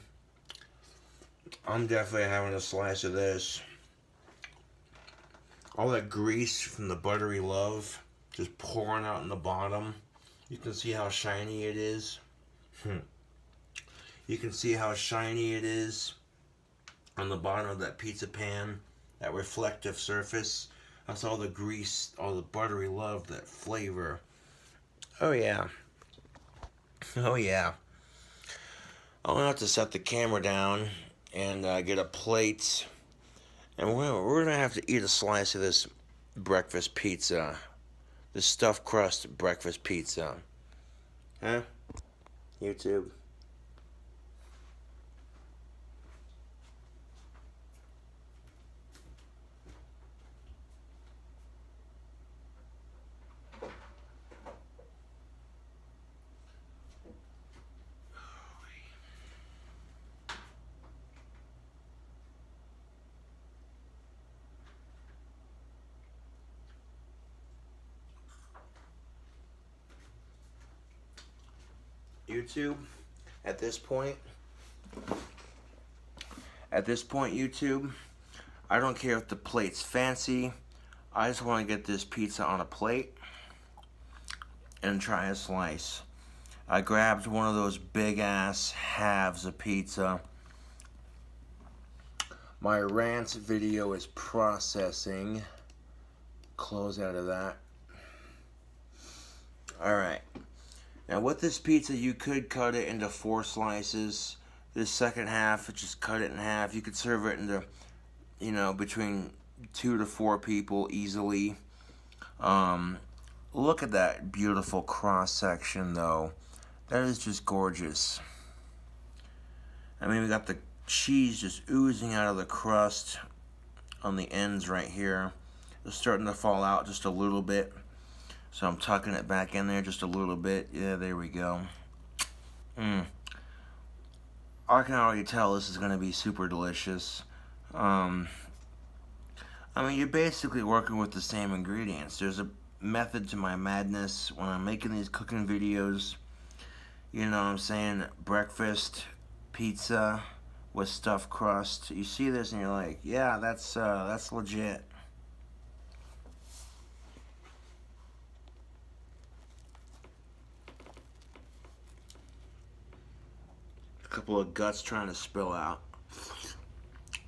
Speaker 1: I'm definitely having a slice of this. All that grease from the buttery love just pouring out in the bottom. You can see how shiny it is. You can see how shiny it is on the bottom of that pizza pan. That reflective surface. That's all the grease, all the buttery love, that flavor. Oh yeah. Oh yeah. I'm gonna have to set the camera down and get a plate, and we're gonna have to eat a slice of this breakfast pizza. The stuffed crust breakfast pizza. Huh? YouTube. YouTube, at this point, YouTube, I don't care if the plate's fancy. I just want to get this pizza on a plate and try a slice. I grabbed one of those big ass halves of pizza. My rant video is processing. Close out of that. Alright. Now with this pizza, you could cut it into 4 slices. This second half, just cut it in half. You could serve it into, you know, between 2 to 4 people easily. Look at that beautiful cross section though. That is just gorgeous. I mean, we got the cheese just oozing out of the crust on the ends right here. It's starting to fall out just a little bit. So I'm tucking it back in there just a little bit. Yeah, there we go. I can already tell this is going to be super delicious. I mean, you're basically working with the same ingredients. There's a method to my madness when I'm making these cooking videos. You know what I'm saying? Breakfast pizza with stuffed crust. You see this and you're like, yeah, that's legit. A couple of guts trying to spill out.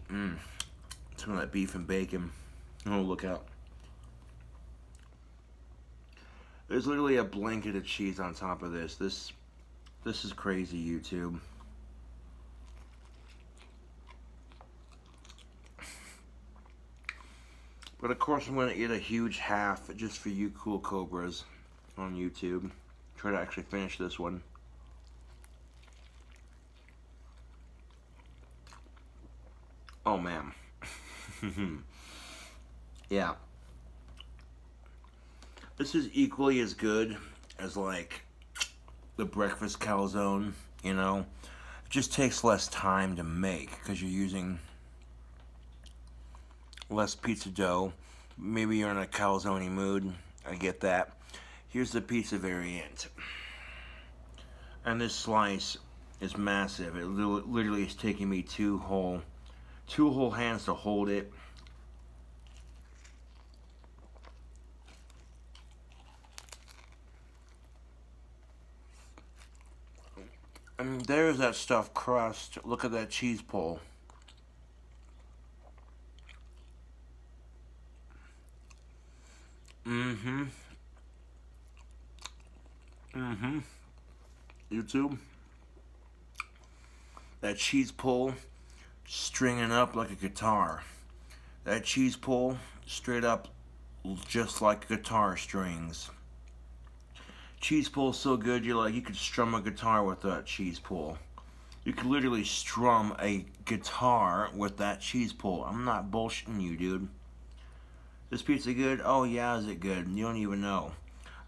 Speaker 1: Some of that beef and bacon. Oh, look out. There's literally a blanket of cheese on top of this. This is crazy, YouTube. But of course I'm going to eat a huge half just for you cool cobras on YouTube. Try to actually finish this one. Oh man. Yeah. This is equally as good as like the breakfast calzone, you know. It just takes less time to make because you're using less pizza dough. Maybe you're in a calzone mood. I get that. Here's the pizza variant. And this slice is massive. It literally is taking me two whole hands to hold it. I mean, there's that stuffed crust. Look at that cheese pull. YouTube. That cheese pull stringing up like a guitar. That cheese pull straight up just like guitar strings. Cheese pull so good you could strum a guitar with that cheese pull. You could literally strum a guitar with that cheese pull. I'm not bullshitting you, dude. This pizza good? Oh yeah, is it good? You don't even know.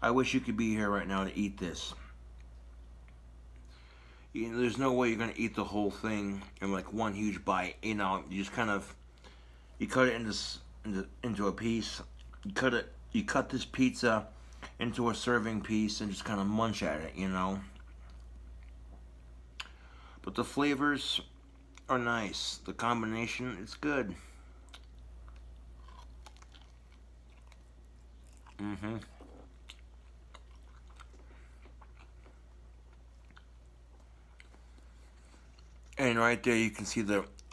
Speaker 1: I wish you could be here right now to eat this. You know, there's no way you're gonna eat the whole thing in like one huge bite. You know, you just kind of, you cut it into a piece. You cut this pizza into a serving piece and just kind of munch at it, you know. But the flavors are nice. The combination, it's good. And right there you can see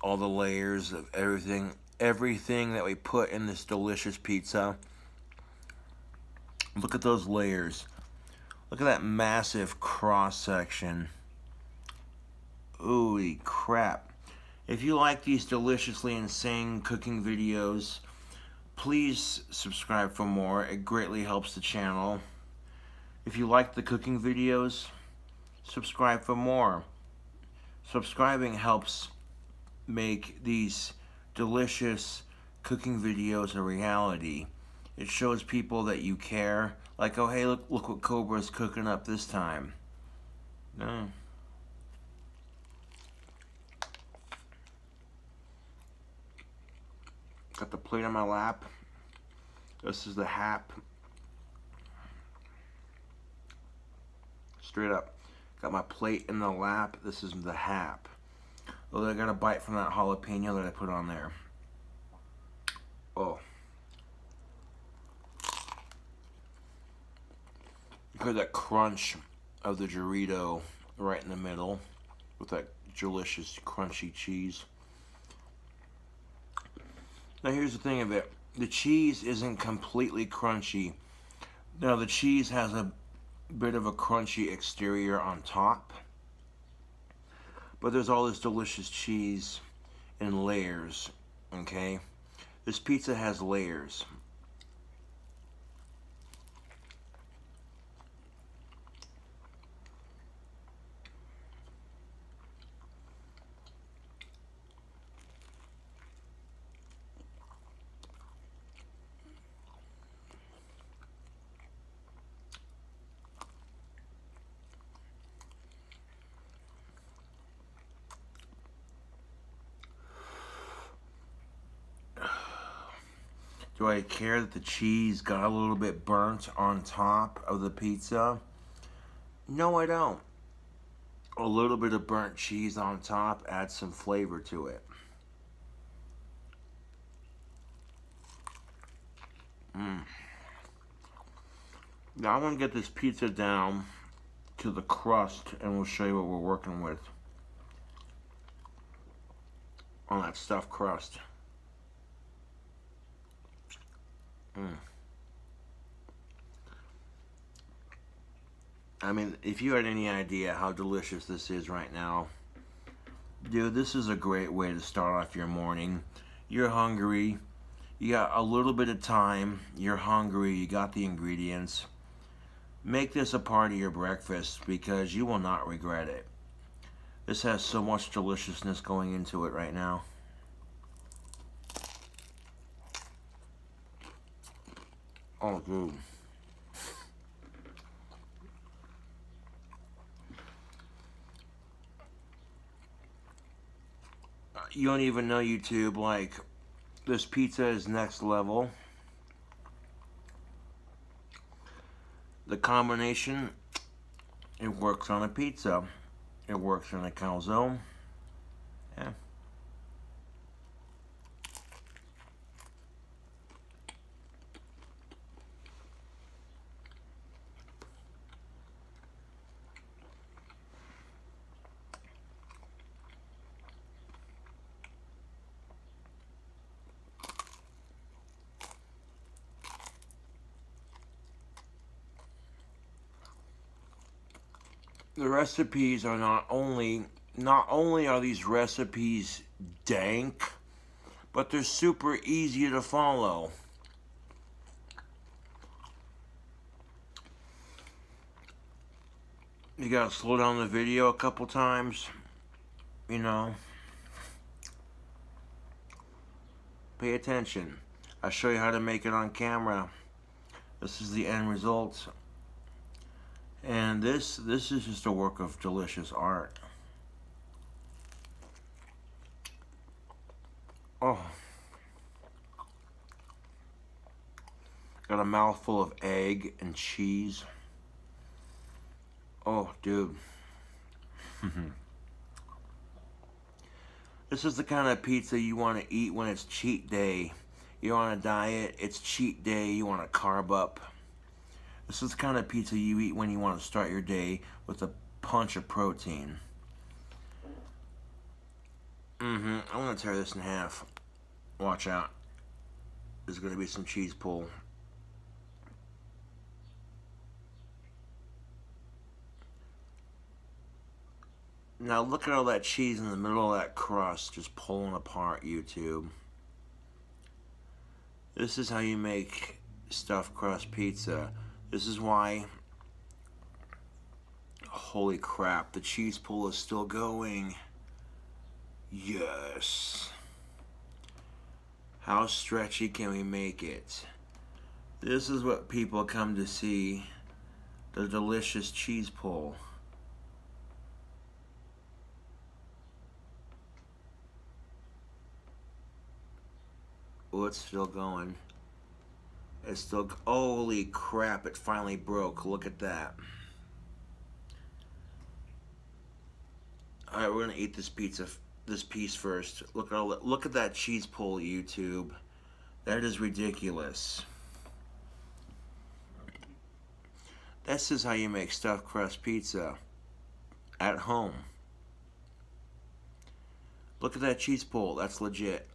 Speaker 1: all the layers of everything that we put in this delicious pizza. Look at those layers. Look at that massive cross section. Holy crap. If you like these deliciously insane cooking videos, Please subscribe for more. It greatly helps the channel. If you like the cooking videos, subscribe for more. Subscribing helps make these delicious cooking videos a reality. It shows people that you care. Like, oh hey, look what Cobra's cooking up this time. No. Got the plate on my lap. This is the hap. Straight up. Got my plate in the lap. This is the hap. Oh, I got a bite from that jalapeno that I put on there. Oh. You hear that crunch of the Dorito right in the middle with that delicious crunchy cheese. Now here's the thing of it. The cheese isn't completely crunchy. Now the cheese has a bit of a crunchy exterior on top. But there's all this delicious cheese in layers, okay? This pizza has layers. Do I care that the cheese got a little bit burnt on top of the pizza? No, I don't. A little bit of burnt cheese on top adds some flavor to it. Now I'm going to get this pizza down to the crust and we'll show you what we're working with on that stuffed crust. I mean, if you had any idea how delicious this is right now, dude, this is a great way to start off your morning. You're hungry, you got a little bit of time, you're hungry, you got the ingredients. Make this a part of your breakfast because you will not regret it. This has so much deliciousness going into it right now. Oh, dude. You don't even know, YouTube, like, this pizza is next level. The combination, it works on a pizza. It works on a calzone. Yeah. The recipes are not only are these recipes dank, but they're super easy to follow. You gotta slow down the video a couple times, you know. Pay attention. I'll show you how to make it on camera. This is the end result. And this is just a work of delicious art. Oh. Got a mouthful of egg and cheese. Oh, dude. This is the kind of pizza you want to eat when it's cheat day. You're on a diet, it's cheat day, you want to carb up. This is the kind of pizza you eat when you want to start your day with a punch of protein. I'm going to tear this in half. Watch out. There's going to be some cheese pull. Now look at all that cheese in the middle of that crust just pulling apart, YouTube. This is how you make stuffed crust pizza. This is why, holy crap, the cheese pull is still going. Yes. How stretchy can we make it? This is what people come to see, the delicious cheese pull. Oh, it's still going. It's still, holy crap, it finally broke. Look at that. Alright, we're gonna eat this piece first. Look at that cheese pull, YouTube. That is ridiculous. This is how you make stuffed crust pizza at home. Look at that cheese pull. That's legit.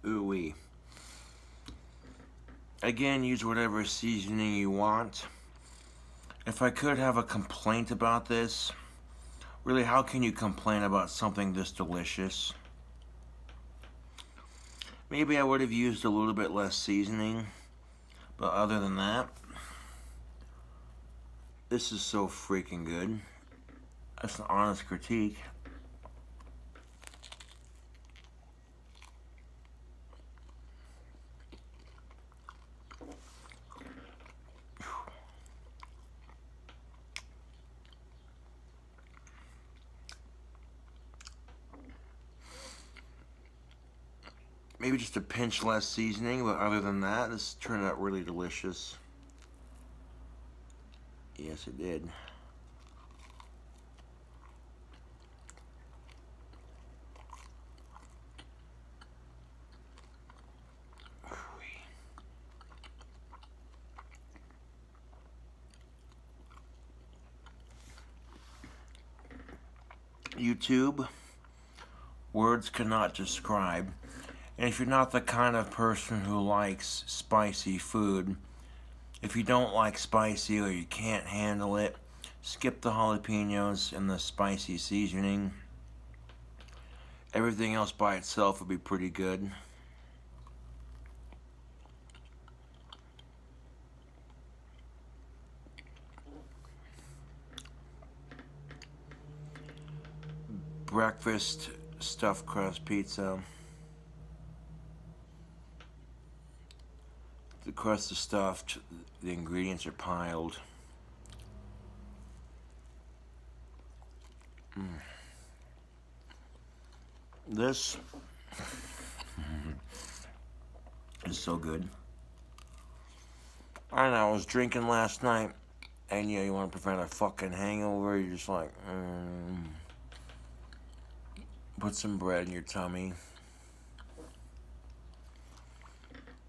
Speaker 1: Ooh-wee. Again, use whatever seasoning you want. If I could have a complaint about this, really, how can you complain about something this delicious? Maybe I would have used a little bit less seasoning, but other than that, this is so freaking good. That's an honest critique. Maybe just a pinch less seasoning, but other than that, this turned out really delicious. Yes, it did. YouTube, words cannot describe. And if you're not the kind of person who likes spicy food, if you don't like spicy or you can't handle it, skip the jalapenos and the spicy seasoning. Everything else by itself would be pretty good. Breakfast stuffed crust pizza. The crust is stuffed, the ingredients are piled. This is so good. I know, I was drinking last night, and you want to prevent a fucking hangover, you're just like, put some bread in your tummy.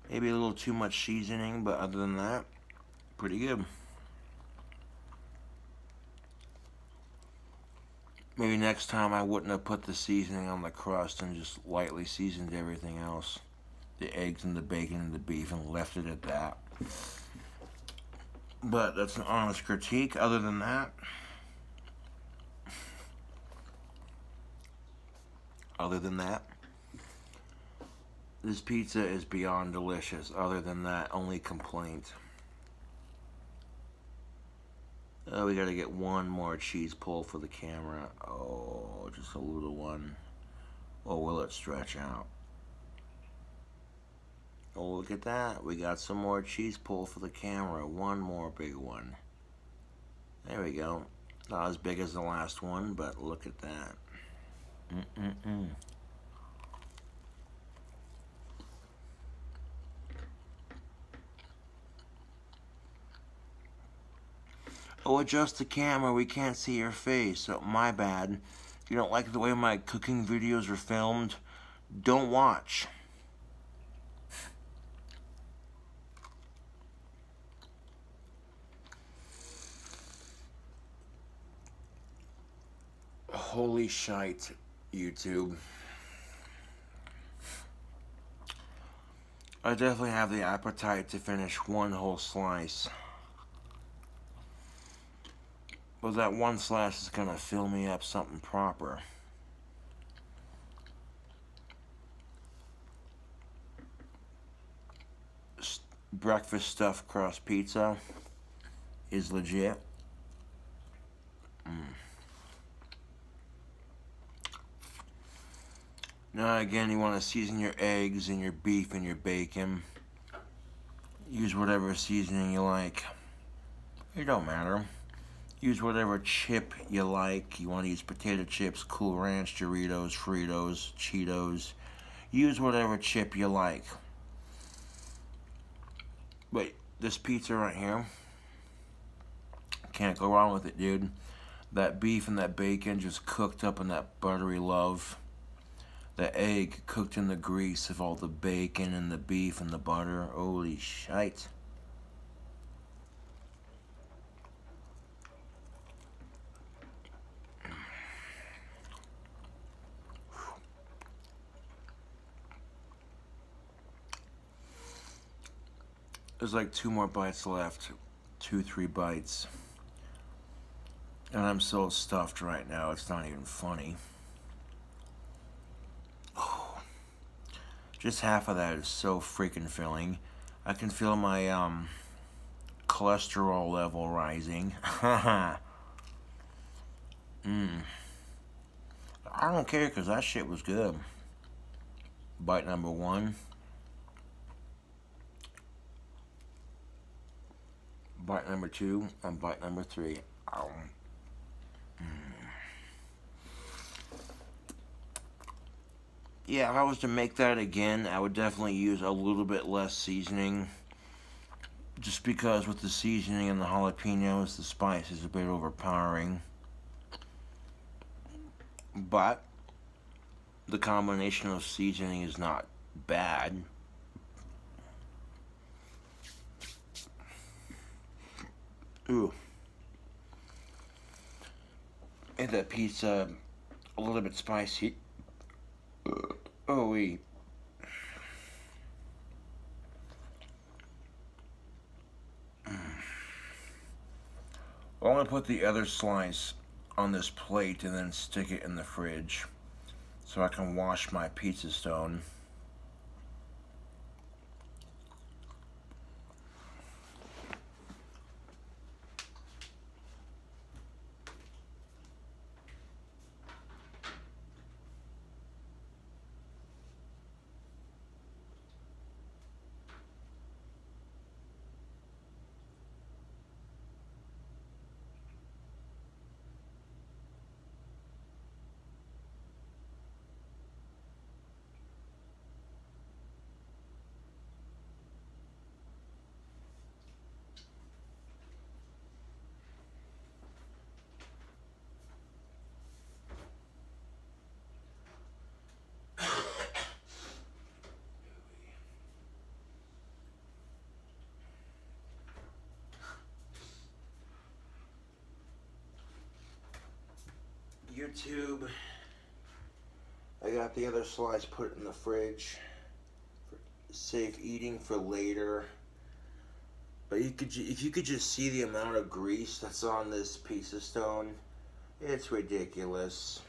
Speaker 1: Maybe a little too much seasoning, but other than that, pretty good. Maybe next time I wouldn't have put the seasoning on the crust and just lightly seasoned everything else. The eggs and the bacon and the beef and left it at that. But that's an honest critique. Other than that, this pizza is beyond delicious. Other than that, only complaint. Oh, we gotta get one more cheese pull for the camera. Oh, just a little one. Or will it stretch out? Oh, look at that. We got some more cheese pull for the camera. One more big one. There we go. Not as big as the last one, but look at that. Oh, adjust the camera. We can't see your face. Oh, my bad. If you don't like the way my cooking videos are filmed, don't watch. Holy shite, YouTube. I definitely have the appetite to finish one whole slice. But that one slice is gonna fill me up something proper. Breakfast stuffed crust pizza is legit. Now again, you want to season your eggs and your beef and your bacon. Use whatever seasoning you like. It don't matter. Use whatever chip you like. You want to use potato chips, Cool Ranch, Doritos, Fritos, Cheetos. Use whatever chip you like. But this pizza right here, can't go wrong with it, dude. That beef and that bacon just cooked up in that buttery love. The egg cooked in the grease of all the bacon and the beef and the butter. Holy shite. There's like 2 more bites left. 2, 3 bites. And I'm so stuffed right now, it's not even funny. Oh, just half of that is so freaking filling. I can feel my cholesterol level rising. I don't care because that shit was good. Bite number 1. Bite number 2 and bite number 3. Ow. Yeah, if I was to make that again, I would definitely use a little bit less seasoning. Just because with the seasoning and the jalapenos, the spice is a bit overpowering. But the combination of seasoning is not bad. Ooh. And that pizza a little bit spicy. Oh, wait. Well, I'm going to put the other slice on this plate and then stick it in the fridge so I can wash my pizza stone. YouTube. I got the other slice put in the fridge for safe eating for later. But if you could just see the amount of grease that's on this pizza stone, it's ridiculous.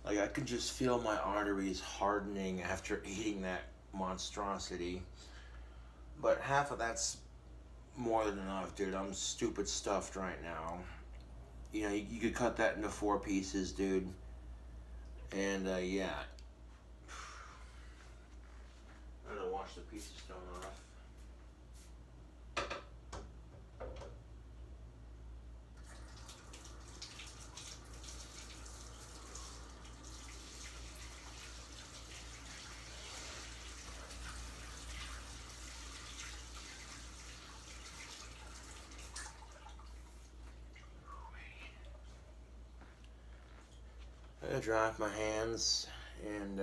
Speaker 1: Like I could just feel my arteries hardening after eating that monstrosity. But half of that's more than enough, dude. I'm stupid stuffed right now. You know, you could cut that into 4 pieces, dude. And, yeah. I'm gonna wash the pizza stone off. I'm gonna dry off my hands and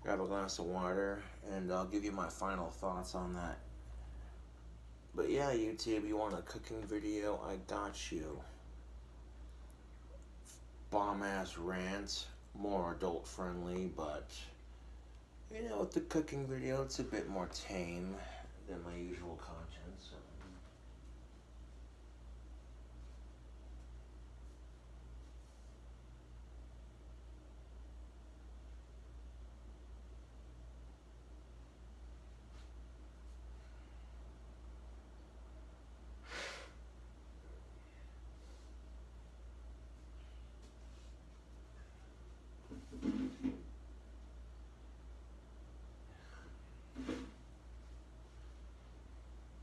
Speaker 1: grab a glass of water, and I'll give you my final thoughts on that. But yeah, YouTube, you want a cooking video? I got you. bomb-ass rant, more adult-friendly, but, you know, with the cooking video, it's a bit more tame than my usual content, so.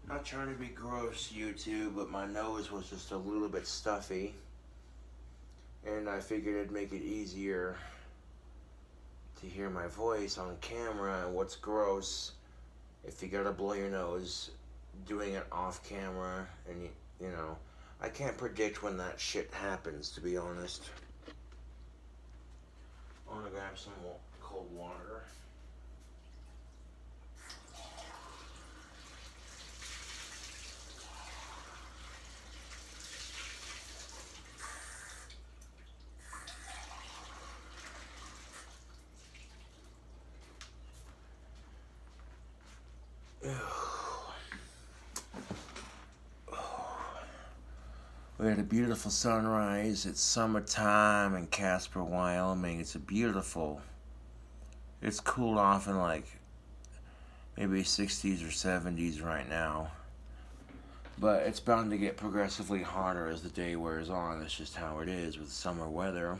Speaker 1: Not trying to be gross, YouTube, but my nose was just a little bit stuffy. And I figured it'd make it easier to hear my voice on camera. And what's gross, if you gotta blow your nose, doing it off camera, and you know, I can't predict when that shit happens, to be honest. I wanna grab some cold water. We had a beautiful sunrise. It's summertime in Casper, Wyoming. It's cooled off in like maybe 60s or 70s right now. But it's bound to get progressively hotter as the day wears on. That's just how it is with summer weather.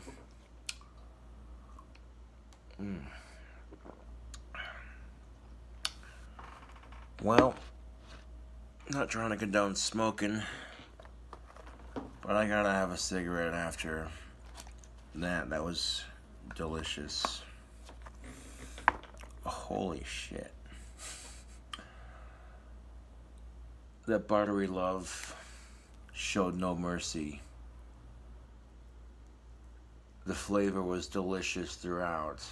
Speaker 1: Well, not trying to condone smoking, but I gotta have a cigarette after that. That was delicious. Holy shit. That buttery love showed no mercy. The flavor was delicious throughout.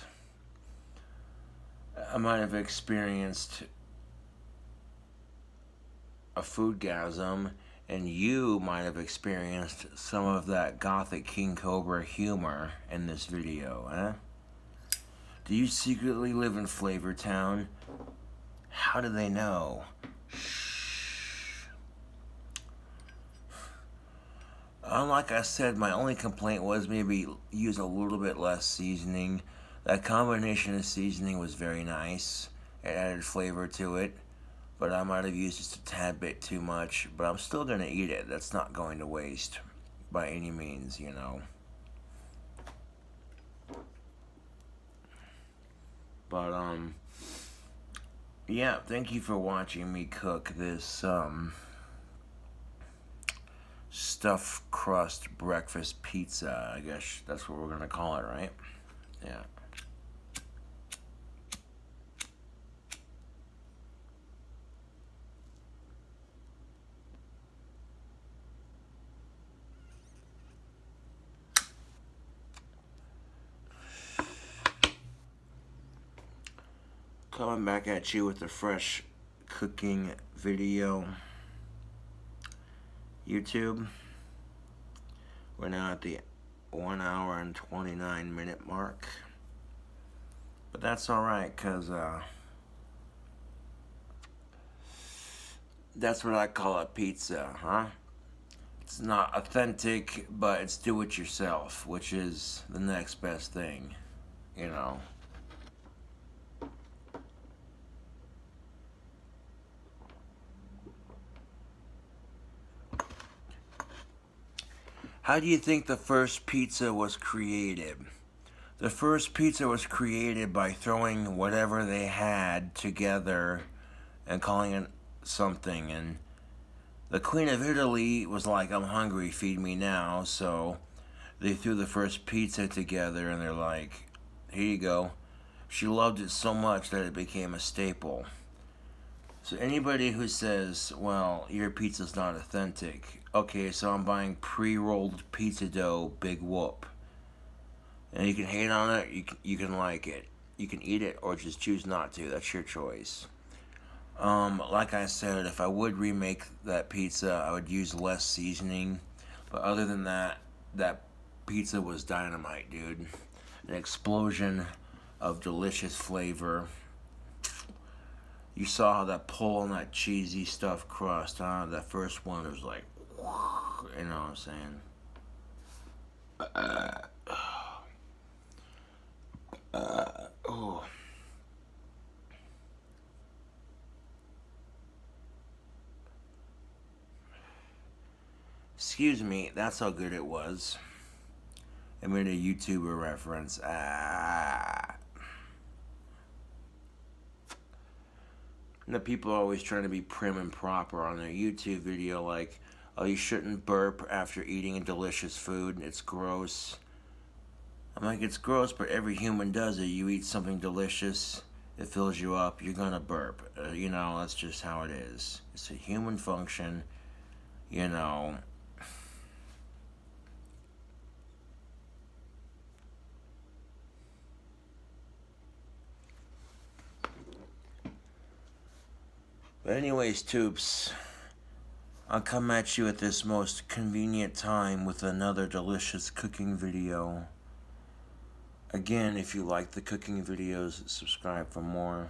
Speaker 1: I might have experienced a foodgasm, and you might have experienced some of that gothic King Cobra humor in this video, eh? Do you secretly live in Flavor Town? How do they know? Shh. Like I said, my only complaint was maybe use a little bit less seasoning. That combination of seasoning was very nice. It added flavor to it. But I might have used just a tad bit too much. But I'm still going to eat it. That's not going to waste by any means, you know. But, yeah, thank you for watching me cook this, stuffed crust breakfast pizza. I guess that's what we're going to call it, right? Yeah. Coming back at you with a fresh cooking video. YouTube. We're now at the 1 hour and 29-minute mark. But that's alright, because that's what I call a pizza, huh? It's not authentic, but it's do-it-yourself, which is the next best thing, you know. How do you think the first pizza was created? The first pizza was created by throwing whatever they had together and calling it something. And the Queen of Italy was like, I'm hungry, feed me now. So they threw the first pizza together and they're like, here you go. She loved it so much that it became a staple. So anybody who says, well, your pizza's not authentic, okay, so I'm buying pre-rolled pizza dough, big whoop. And you can hate on it, you can like it. You can eat it or just choose not to, that's your choice. Like I said, if I would remake that pizza, I would use less seasoning. But other than that, that pizza was dynamite, dude. An explosion of delicious flavor. You saw how that pull on that cheesy stuffed crust, huh? That first one was like, you know what I'm saying? Oh. Excuse me, that's how good it was. I made a YouTuber reference. And the people are always trying to be prim and proper on their YouTube video, like, oh, you shouldn't burp after eating a delicious food. It's gross. I'm like, it's gross, but every human does it. You eat something delicious, it fills you up, you're gonna burp. You know, that's just how it is. It's a human function, you know. But anyways, Toops, I'll come at you at this most convenient time with another delicious cooking video. Again, if you like the cooking videos, subscribe for more.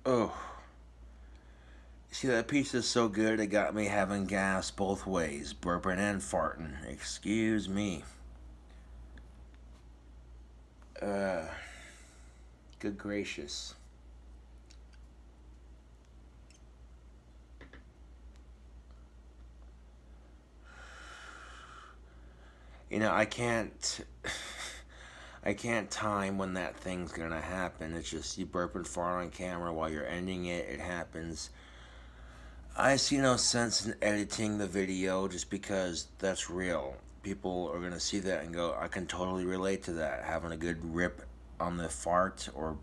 Speaker 1: Oh. See, that pizza's so good, it got me having gas both ways, burping and farting. Excuse me. Good gracious. You know, I can't time when that thing's gonna happen. It's just you burp and fart on camera while you're ending it. It happens. I see no sense in editing the video just because that's real. People are gonna see that and go, I can totally relate to that. Having a good rip on the fart or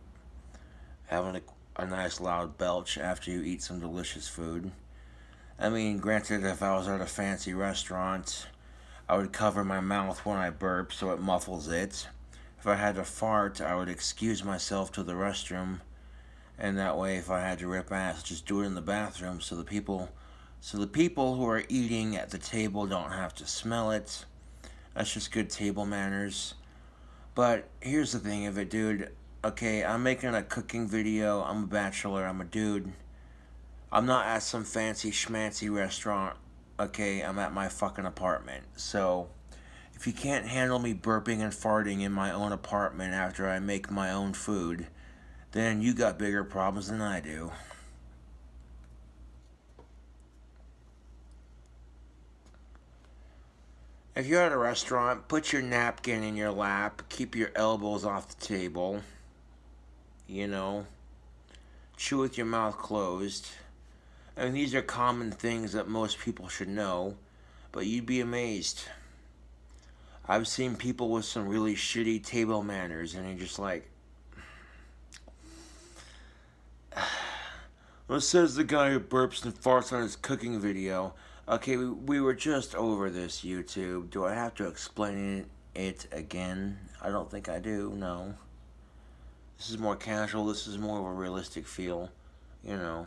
Speaker 1: having a nice loud belch after you eat some delicious food. I mean, granted, if I was at a fancy restaurant, I would cover my mouth when I burp so it muffles it. If I had to fart, I would excuse myself to the restroom, and that way if I had to rip ass, just do it in the bathroom so the people who are eating at the table don't have to smell it. That's just good table manners. But here's the thing of it, dude. Okay, I'm making a cooking video. I'm a bachelor. I'm a dude. I'm not at some fancy schmancy restaurant. Okay, I'm at my fucking apartment. So, if you can't handle me burping and farting in my own apartment after I make my own food, then you got bigger problems than I do. If you're at a restaurant, put your napkin in your lap, keep your elbows off the table, you know, chew with your mouth closed. I mean, these are common things that most people should know, but you'd be amazed. I've seen people with some really shitty table manners, and you're just like, well, says the guy who burps and farts on his cooking video. Okay, we were just over this, YouTube. Do I have to explain it again? I don't think I do, no. This is more casual, this is more of a realistic feel, you know.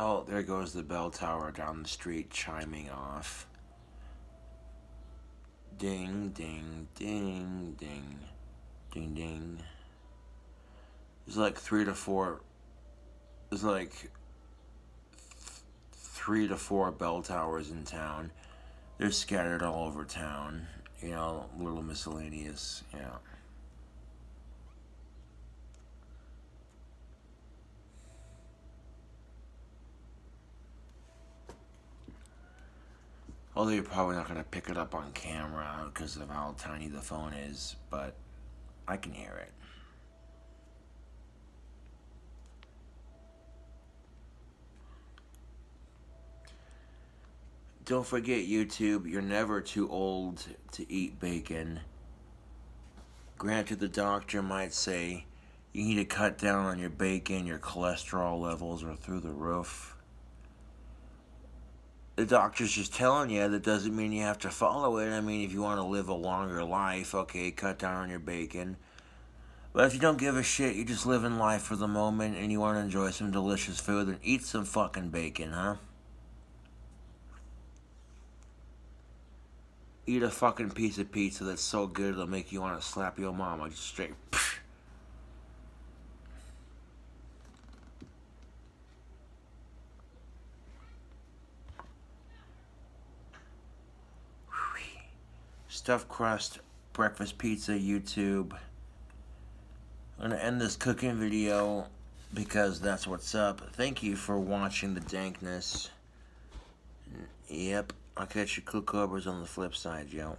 Speaker 1: Oh, there goes the bell tower down the street chiming off. Ding, ding, ding, ding, ding, ding. There's like 3 to 4 bell towers in town. They're scattered all over town. You know, little miscellaneous, yeah. Although you're probably not going to pick it up on camera because of how tiny the phone is, but I can hear it. Don't forget, YouTube, you're never too old to eat bacon. Granted, the doctor might say you need to cut down on your bacon, your cholesterol levels are through the roof. The doctor's just telling you. That doesn't mean you have to follow it. I mean, if you want to live a longer life, okay, cut down on your bacon. But if you don't give a shit, you're just living life for the moment and you want to enjoy some delicious food, then eat some fucking bacon, huh? Eat a fucking piece of pizza that's so good it'll make you want to slap your mama just straight. Stuffed crust, breakfast pizza, YouTube. I'm going to end this cooking video because that's what's up. Thank you for watching the dankness. Yep, I'll catch you cookovers on the flip side, yo.